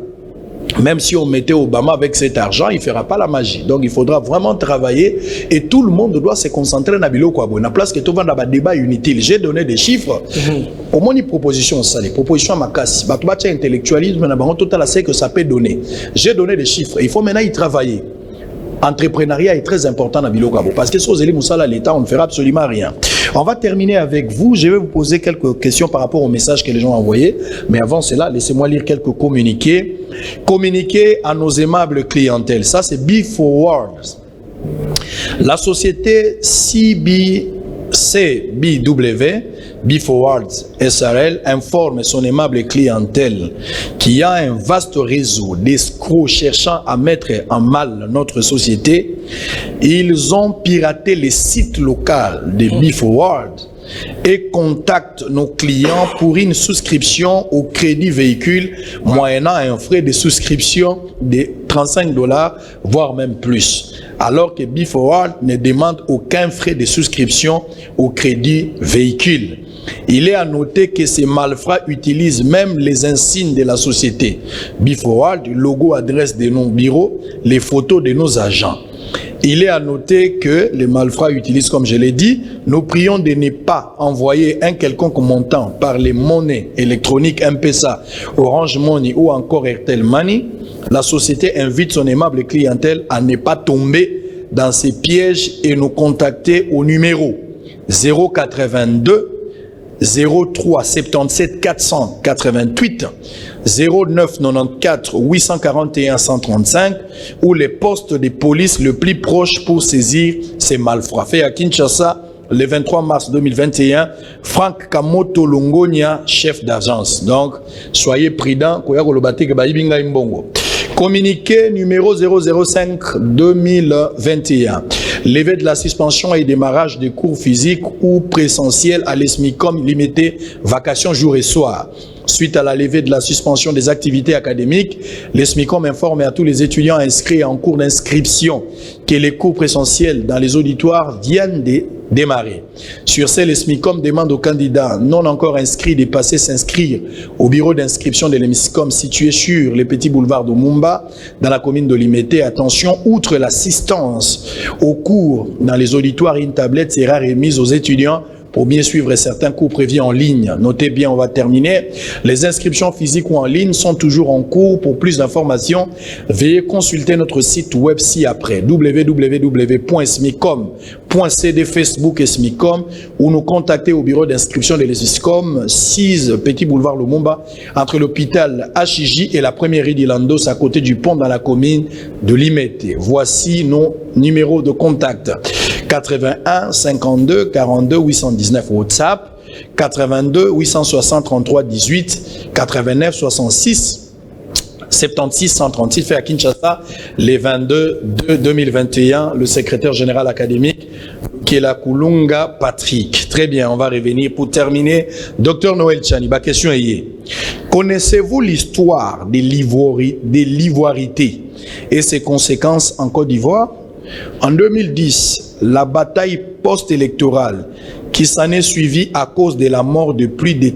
Même si on mettait Obama avec cet argent, il ne fera pas la magie. Donc il faudra vraiment travailler et tout le monde doit se concentrer dans Bilo Kwabo. Na place que tout le monde a un débat inutile. J'ai donné des chiffres. Au moins, une proposition, ça, les propositions à Makassi. Batoubatia intellectualisme, on a tout à ce que ça peut donner. J'ai donné des chiffres. Il faut maintenant y travailler. Entrepreneuriat est très important dans Bilo Kwabo. Parce que si vous allez Moussala l'État, on ne fera absolument rien. On va terminer avec vous. Je vais vous poser quelques questions par rapport au message que les gens ont envoyé. Mais avant cela, laissez-moi lire quelques communiqués. Communiquer à nos aimables clientèles. Ça, c'est B-Forward. La société CBW, B-Forward SRL, informe son aimable clientèle qu'il y a un vaste réseau d'escrocs cherchant à mettre en mal notre société. Ils ont piraté les sites locaux de B-Forward et contactent nos clients pour une souscription au crédit véhicule moyennant un frais de souscription de $35, voire même plus. Alors que B-Forward ne demande aucun frais de souscription au crédit véhicule. Il est à noter que ces malfrats utilisent même les insignes de la société. Biforward, logo, adresse de nos bureaux, les photos de nos agents. Il est à noter que les malfrats utilisent, comme je l'ai dit, nous prions de ne pas envoyer un quelconque montant par les monnaies électroniques M-Pesa, Orange Money ou encore Airtel Money. La société invite son aimable clientèle à ne pas tomber dans ces pièges et nous contacter au numéro 082 03 77 488 09 94 841 135 ou les postes de police le plus proche pour saisir ces malfrats. Fait à Kinshasa le 23 mars 2021, Franck Kamoto Longonia, chef d'agence. Donc, soyez prudents. Communiqué numéro 005-2021. Levée de la suspension et démarrage des cours physiques ou présentiels à l'ESMICOM limité vacations jour et soir. Suite à la levée de la suspension des activités académiques, l'ESMICOM informe à tous les étudiants inscrits en cours d'inscription que les cours présentiels dans les auditoires viennent de démarrer. Sur ce, l'ESMICOM demande aux candidats non encore inscrits de passer s'inscrire au bureau d'inscription de l'ESMICOM situé sur les petits boulevards de Mumba, dans la commune de Limete. Attention, outre l'assistance aux cours dans les auditoires, une tablette sera remise aux étudiants pour bien suivre certains cours prévus en ligne. Notez bien, on va terminer. Les inscriptions physiques ou en ligne sont toujours en cours. Pour plus d'informations, veuillez consulter notre site web ci-après www.smicom.cd, Facebook et Smicom, ou nous contacter au bureau d'inscription de l'ESMICOM, 6 Petit Boulevard Lumumba, entre l'hôpital HIJ et la première rue d'Ilandos, à côté du pont dans la commune de Limete. Voici nos numéros de contact. 81 52 42 819 WhatsApp, 82 860 33 18, 89 66 76 136, fait à Kinshasa les 22 2 2021, le secrétaire général académique Kela Kulunga Patrick. Très bien, on va revenir pour terminer. Docteur Noël Tchani, ma question est: connaissez-vous l'histoire de l'ivoirité et ses conséquences en Côte d'Ivoire? En 2010, la bataille post-électorale qui s'en est suivie à cause de la mort de plus de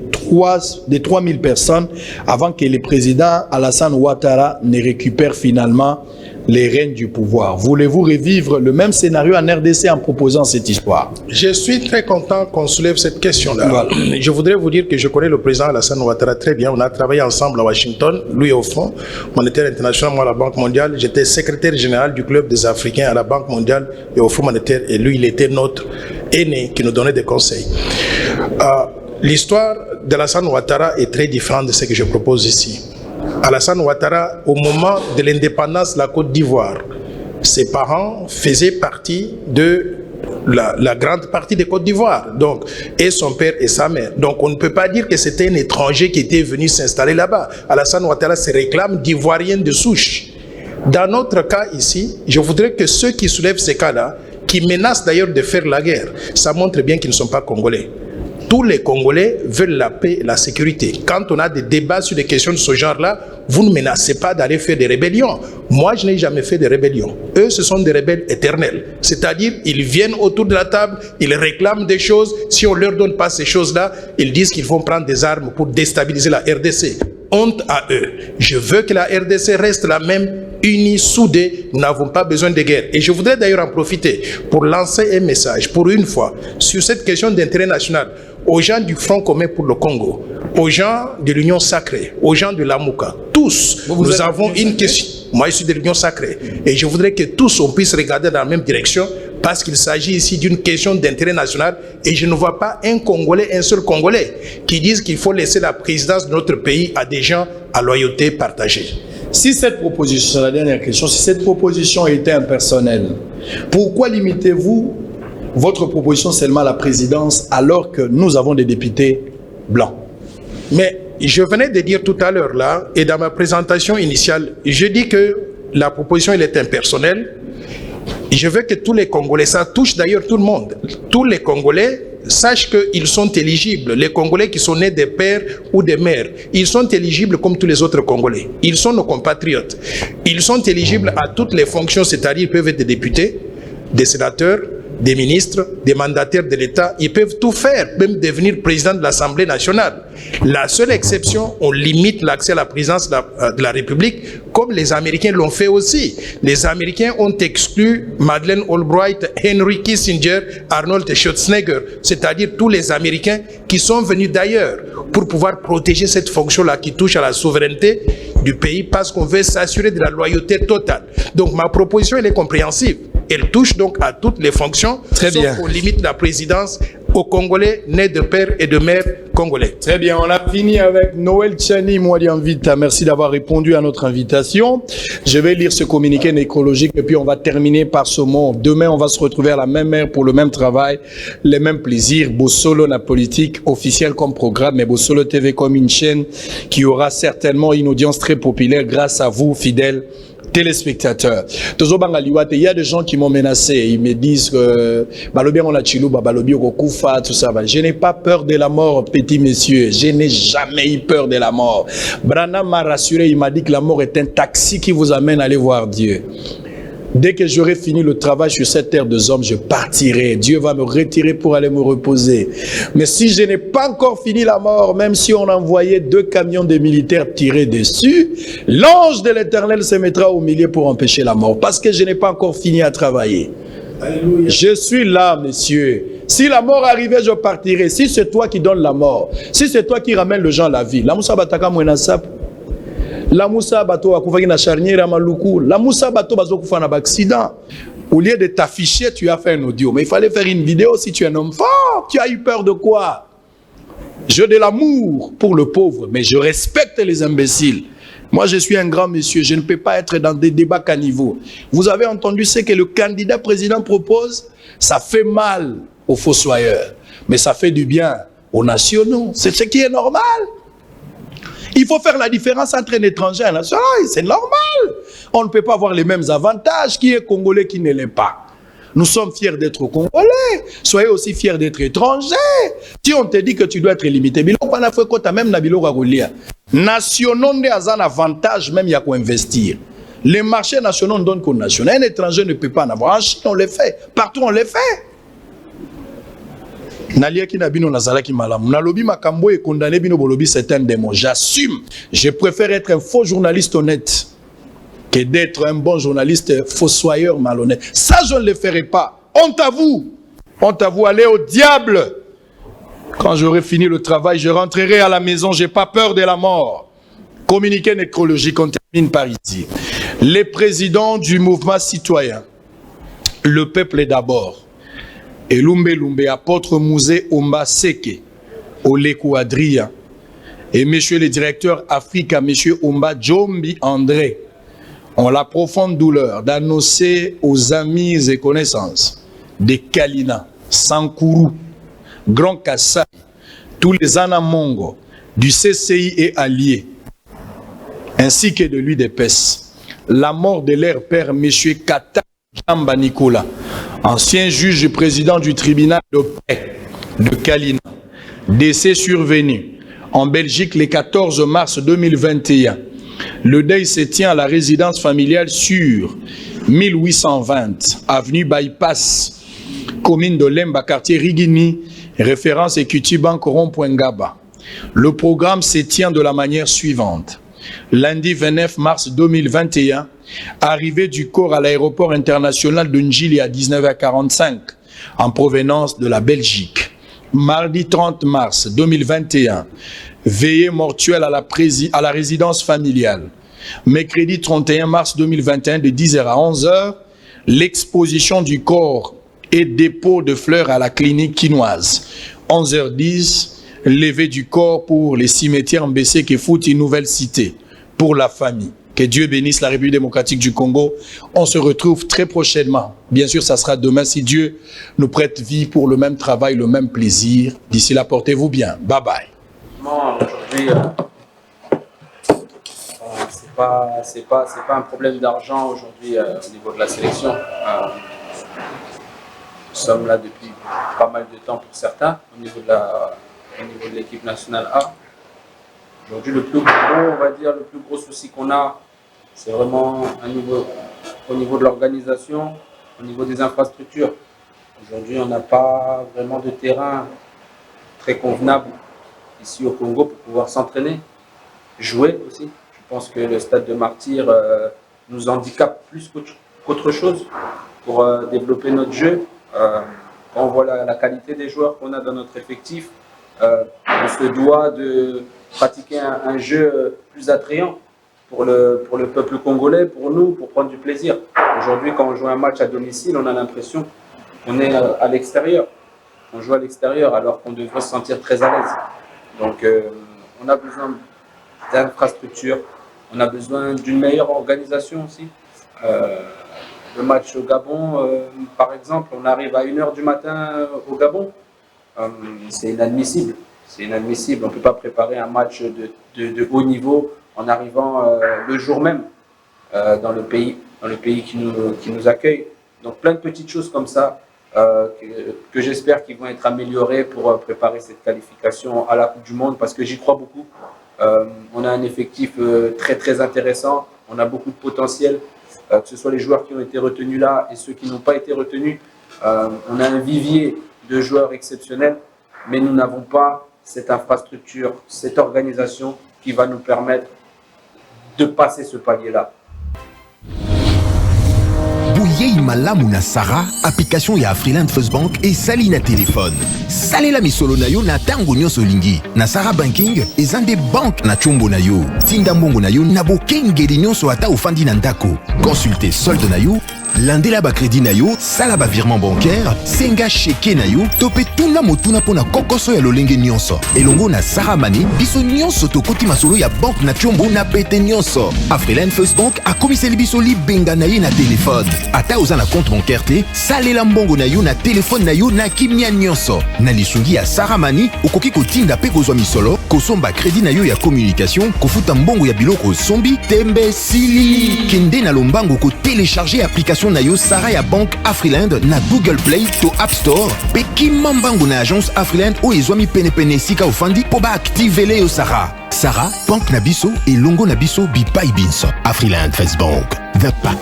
3000 personnes avant que le président Alassane Ouattara ne récupère finalement les rênes du pouvoir. Voulez-vous revivre le même scénario en RDC en proposant cette histoire? Je suis très content qu'on soulève cette question-là. Voilà. Je voudrais vous dire que je connais le président Alassane Ouattara très bien. On a travaillé ensemble à Washington, lui au Fonds monétaire international, moi à la Banque mondiale. J'étais secrétaire général du Club des Africains à la Banque mondiale et au Fonds monétaire. Et lui, il était notre aîné qui nous donnait des conseils. L'histoire d'Alassane Ouattara est très différente de ce que je propose ici. Alassane Ouattara, au moment de l'indépendance de la Côte d'Ivoire, ses parents faisaient partie de la grande partie de Côte d'Ivoire, donc, et son père et sa mère. Donc on ne peut pas dire que c'était un étranger qui était venu s'installer là-bas. Alassane Ouattara se réclame d'Ivoirien de souche. Dans notre cas ici, je voudrais que ceux qui soulèvent ces cas-là, qui menacent d'ailleurs de faire la guerre, ça montre bien qu'ils ne sont pas Congolais. Tous les Congolais veulent la paix et la sécurité. Quand on a des débats sur des questions de ce genre-là, vous ne menacez pas d'aller faire des rébellions. Moi, je n'ai jamais fait de rébellion. Eux, ce sont des rebelles éternels. C'est-à-dire, ils viennent autour de la table, ils réclament des choses. Si on ne leur donne pas ces choses-là, ils disent qu'ils vont prendre des armes pour déstabiliser la RDC. Honte à eux. Je veux que la RDC reste la même, unie, soudée. Nous n'avons pas besoin de guerre. Et je voudrais d'ailleurs en profiter pour lancer un message, pour une fois, sur cette question d'intérêt national, aux gens du Front commun pour le Congo, aux gens de l'Union sacrée, aux gens de l'Amouka. Tous, nous avons une question. Moi, je suis de l'Union sacrée. Et je voudrais que tous, on puisse regarder dans la même direction, parce qu'il s'agit ici d'une question d'intérêt national. Et je ne vois pas un Congolais, un seul Congolais, qui dise qu'il faut laisser la présidence de notre pays à des gens à loyauté partagée. Si cette proposition, c'est la dernière question, si cette proposition était impersonnelle, pourquoi limitez-vous votre proposition seulement à la présidence alors que nous avons des députés blancs? Mais je venais de dire tout à l'heure là, et dans ma présentation initiale, je dis que la proposition elle est impersonnelle. Je veux que tous les Congolais, ça touche d'ailleurs tout le monde, tous les Congolais sachent qu'ils sont éligibles. Les Congolais qui sont nés des pères ou des mères, ils sont éligibles comme tous les autres Congolais. Ils sont nos compatriotes. Ils sont éligibles à toutes les fonctions, c'est-à-dire ils peuvent être des députés, des sénateurs, des ministres, des mandataires de l'État, ils peuvent tout faire, même devenir président de l'Assemblée nationale. La seule exception, on limite l'accès à la présidence de la République, comme les Américains l'ont fait aussi. Les Américains ont exclu Madeleine Albright, Henry Kissinger, Arnold Schwarzenegger, c'est-à-dire tous les Américains qui sont venus d'ailleurs pour pouvoir protéger cette fonction-là qui touche à la souveraineté du pays parce qu'on veut s'assurer de la loyauté totale. Donc ma proposition, elle est compréhensible. Elle touche donc à toutes les fonctions, Très bien. sauf qu'on limite la présidence aux Congolais nés de père et de mère congolais. Très bien, on a fini avec Noël Tchani Mwadianvita. Merci d'avoir répondu à notre invitation. Je vais lire ce communiqué nécrologique et puis on va terminer par ce mot. Demain, on va se retrouver à la même heure pour le même travail, les mêmes plaisirs. Bossolo na politique officielle comme programme, mais Bossolo TV comme une chaîne qui aura certainement une audience très populaire grâce à vous, fidèles téléspectateurs. Il y a des gens qui m'ont menacé. Ils me disent que tout ça. Je n'ai pas peur de la mort, petit monsieur. Je n'ai jamais eu peur de la mort. Branham m'a rassuré. Il m'a dit que la mort est un taxi qui vous amène à aller voir Dieu. Dès que j'aurai fini le travail sur cette terre de hommes, je partirai. Dieu va me retirer pour aller me reposer. Mais si je n'ai pas encore fini la mort, même si on envoyait 2 camions de militaires tirer dessus, l'ange de l'Éternel se mettra au milieu pour empêcher la mort. Parce que je n'ai pas encore fini à travailler. Alléluia. Je suis là, monsieur. Si la mort arrivait, je partirai. Si c'est toi qui donnes la mort, si c'est toi qui ramènes le gens à la vie, la moussa bataka mwenasap. La moussa bato akufaki na charnière maluku. La moussa bato bazo kufa na accident. Au lieu de t'afficher, tu as fait un audio. Mais il fallait faire une vidéo si tu es un homme fort. Tu as eu peur de quoi? J'ai de l'amour pour le pauvre, mais je respecte les imbéciles. Moi, je suis un grand monsieur. Je ne peux pas être dans des débats caniveaux. Vous avez entendu ce que le candidat président propose? Ça fait mal aux fossoyeurs, mais ça fait du bien aux nationaux. C'est ce qui est normal. Il faut faire la différence entre un étranger et un national. C'est normal. On ne peut pas avoir les mêmes avantages. Qui est congolais, qui ne l'est pas. Nous sommes fiers d'être congolais. Soyez aussi fiers d'être étrangers. Si on te dit que tu dois être limité, nationaux ont un avantage même il y a qu'à investir. Les marchés nationaux ne donnent qu'aux nationaux. Un étranger ne peut pas en avoir. En Chine, on les fait. Partout, on les fait. C'est un démon. J'assume. Je préfère être un faux journaliste honnête que d'être un bon journaliste fossoyeur malhonnête. Ça, je ne le ferai pas. Honte à vous. Honte à vous. Allez au diable. Quand j'aurai fini le travail, je rentrerai à la maison. Je n'ai pas peur de la mort. Communiqué nécrologique, on termine par ici. Les présidents du mouvement citoyen, le peuple est d'abord. Et Lumbe, apôtre Mouzé Omba Seke, Olekou Adrien, et monsieur le directeur Africa, monsieur Omba Djombi André, ont la profonde douleur d'annoncer aux amis et connaissances de Kalina, Sankourou, Grand Kassai, tous les Anamongo, du CCI et alliés, ainsi que de l'UDPS, la mort de leur père, monsieur Kata Jamba Nicolas, ancien juge et président du tribunal de paix de Kalina, décès survenu en Belgique le 14 mars 2021. Le deuil se tient à la résidence familiale sur 1820, avenue Bypass, commune de Lemba, quartier Rigini, référence Equity Bank rond.Gaba. Le programme se tient de la manière suivante. Lundi 29 mars 2021, arrivée du corps à l'aéroport international de Njili à 19h45 en provenance de la Belgique. Mardi 30 mars 2021, veillée mortuelle à la résidence familiale. Mercredi 31 mars 2021 de 10h à 11h, l'exposition du corps et dépôt de fleurs à la clinique quinoise. 11h10, levée du corps pour les cimetières Mbessé qui foutent une nouvelle cité pour la famille. Que Dieu bénisse la République démocratique du Congo. On se retrouve très prochainement. Bien sûr, ça sera demain si Dieu nous prête vie pour le même travail, le même plaisir. D'ici là, portez-vous bien. Bye bye. Aujourd'hui, c'est pas un problème d'argent aujourd'hui au niveau de la sélection. Nous sommes là depuis pas mal de temps pour certains au niveau de l'équipe nationale A. Aujourd'hui, le plus gros souci qu'on a, c'est vraiment au niveau de l'organisation, au niveau des infrastructures. Aujourd'hui, on n'a pas vraiment de terrain très convenable ici au Congo pour pouvoir s'entraîner, jouer aussi. Je pense que le stade de Martyrs nous handicape plus qu'autre chose pour développer notre jeu. Quand on voit la qualité des joueurs qu'on a dans notre effectif, on se doit de pratiquer un jeu plus attrayant pour le peuple congolais, pour nous, pour prendre du plaisir. Aujourd'hui, quand on joue un match à domicile, on a l'impression qu'on est à l'extérieur. On joue à l'extérieur alors qu'on devrait se sentir très à l'aise. Donc on a besoin d'infrastructures, on a besoin d'une meilleure organisation aussi. Le match au Gabon, par exemple, on arrive à 1h du matin au Gabon. C'est inadmissible. C'est inadmissible. On ne peut pas préparer un match de haut niveau en arrivant le jour même dans le pays qui nous accueille. Donc plein de petites choses comme ça que j'espère qu'ils vont être améliorées pour préparer cette qualification à la Coupe du Monde, parce que j'y crois beaucoup. On a un effectif très très intéressant, on a beaucoup de potentiel, que ce soit les joueurs qui ont été retenus là et ceux qui n'ont pas été retenus. On a un vivier de joueurs exceptionnels, mais nous n'avons pas cette infrastructure, cette organisation qui va nous permettre de passer ce palier-là. Bouyei malamu na Sarah, application ya Afriland First Bank et sali na téléphone. Salela misolo na yo na tango nyonso lingi. Na Sarah Banking, ezande bank na chombo na yo. Tinda mbongo na yo na bokengeli nyonso ata ofandi na ndako. Consultez solde na yo, landela ba crédit na yo, sala ba virement bancaire, senga cheke na yo, tope tuna motuna pona kokoso ya lolenge nyonso. Elongo na Sarah Money, biso nyonso tokoti masolo ya bank na chombo na pete nyonso. Afriland First Bank a komiseli biso libenga na ye na téléphone. Ata oza na compte bancaire te, salela mbongo na yo na téléphone na yo na kimia nyonso. Na lisungi ya Sarah Money, okoki kotinda pe kozwa misolo, kosomba crédit na yo ya communication, kofuta mbongo ya biloko sombi, tembe sili. Kende na lombango ko télécharger application na yo Sarah ya Bank Afriland na Google Play to App Store. Pe kimambango na agence Afriland o ezwami pene sika ofandi po ba activele yo Sarah. Sarah, Bank na biso et longo na biso bipai binso. Afriland First Bank, the pack.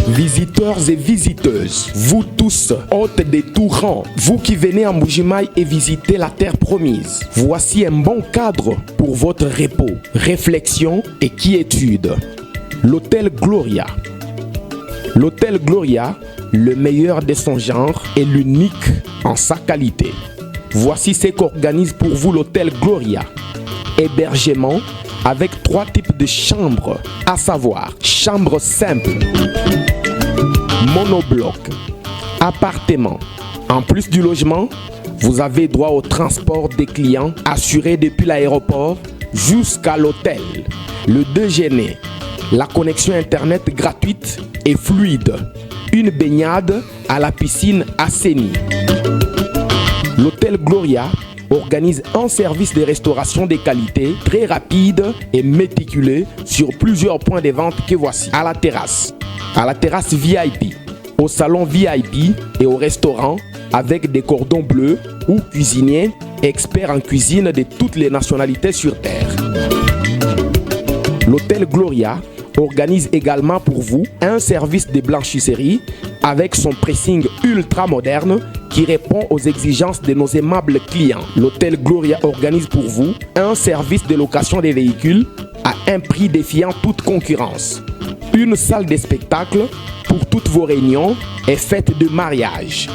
Visiteurs et visiteuses, vous tous, hôtes des tout rangs, vous qui venez à Mbujimaï et visiter la terre promise, voici un bon cadre pour votre repos, réflexion et quiétude. L'hôtel Gloria. L'hôtel Gloria, le meilleur de son genre et l'unique en sa qualité. Voici ce qu'organise pour vous l'hôtel Gloria. Hébergement avec 3 types de chambres, à savoir chambre simple, monobloc, appartement. En plus du logement, vous avez droit au transport des clients assuré depuis l'aéroport jusqu'à l'hôtel. Le déjeuner, la connexion internet gratuite et fluide, une baignade à la piscine assainie. L'hôtel Gloria organise un service de restauration de qualité très rapide et méticuleux sur plusieurs points de vente que voici. À la terrasse VIP, au salon VIP et au restaurant avec des cordons bleus ou cuisiniers experts en cuisine de toutes les nationalités sur terre. L'hôtel Gloria organise également pour vous un service de blanchisserie avec son pressing ultra moderne qui répond aux exigences de nos aimables clients. L'hôtel Gloria organise pour vous un service de location des véhicules à un prix défiant toute concurrence. Une salle de spectacle pour toutes vos réunions et fêtes de mariage.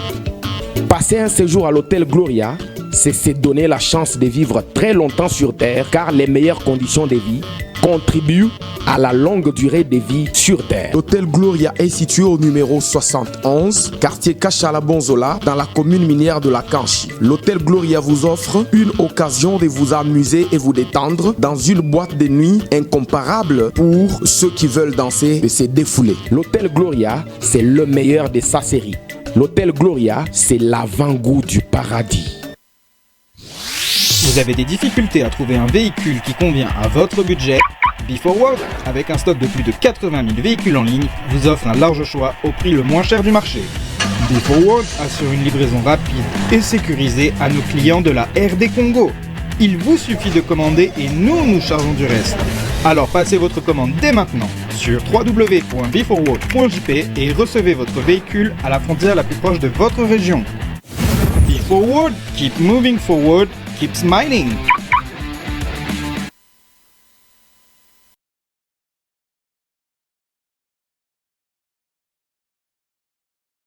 Passer un séjour à l'hôtel Gloria, c'est se donner la chance de vivre très longtemps sur Terre, car les meilleures conditions de vie contribuent à la longue durée de vie sur Terre. L'hôtel Gloria est situé au numéro 71, quartier Kachala-Bonzola, dans la commune minière de la Kanchi. L'hôtel Gloria vous offre une occasion de vous amuser et vous détendre dans une boîte de nuit incomparable pour ceux qui veulent danser et se défouler. L'hôtel Gloria, c'est le meilleur de sa série. L'hôtel Gloria, c'est l'avant-goût du paradis. Vous avez des difficultés à trouver un véhicule qui convient à votre budget? B4World, avec un stock de plus de 80 000 véhicules en ligne, vous offre un large choix au prix le moins cher du marché. B4World assure une livraison rapide et sécurisée à nos clients de la RD Congo. Il vous suffit de commander et nous chargeons du reste. Alors passez votre commande dès maintenant sur www.beforward.jp et recevez votre véhicule à la frontière la plus proche de votre région. Be Forward, keep moving forward, keep smiling.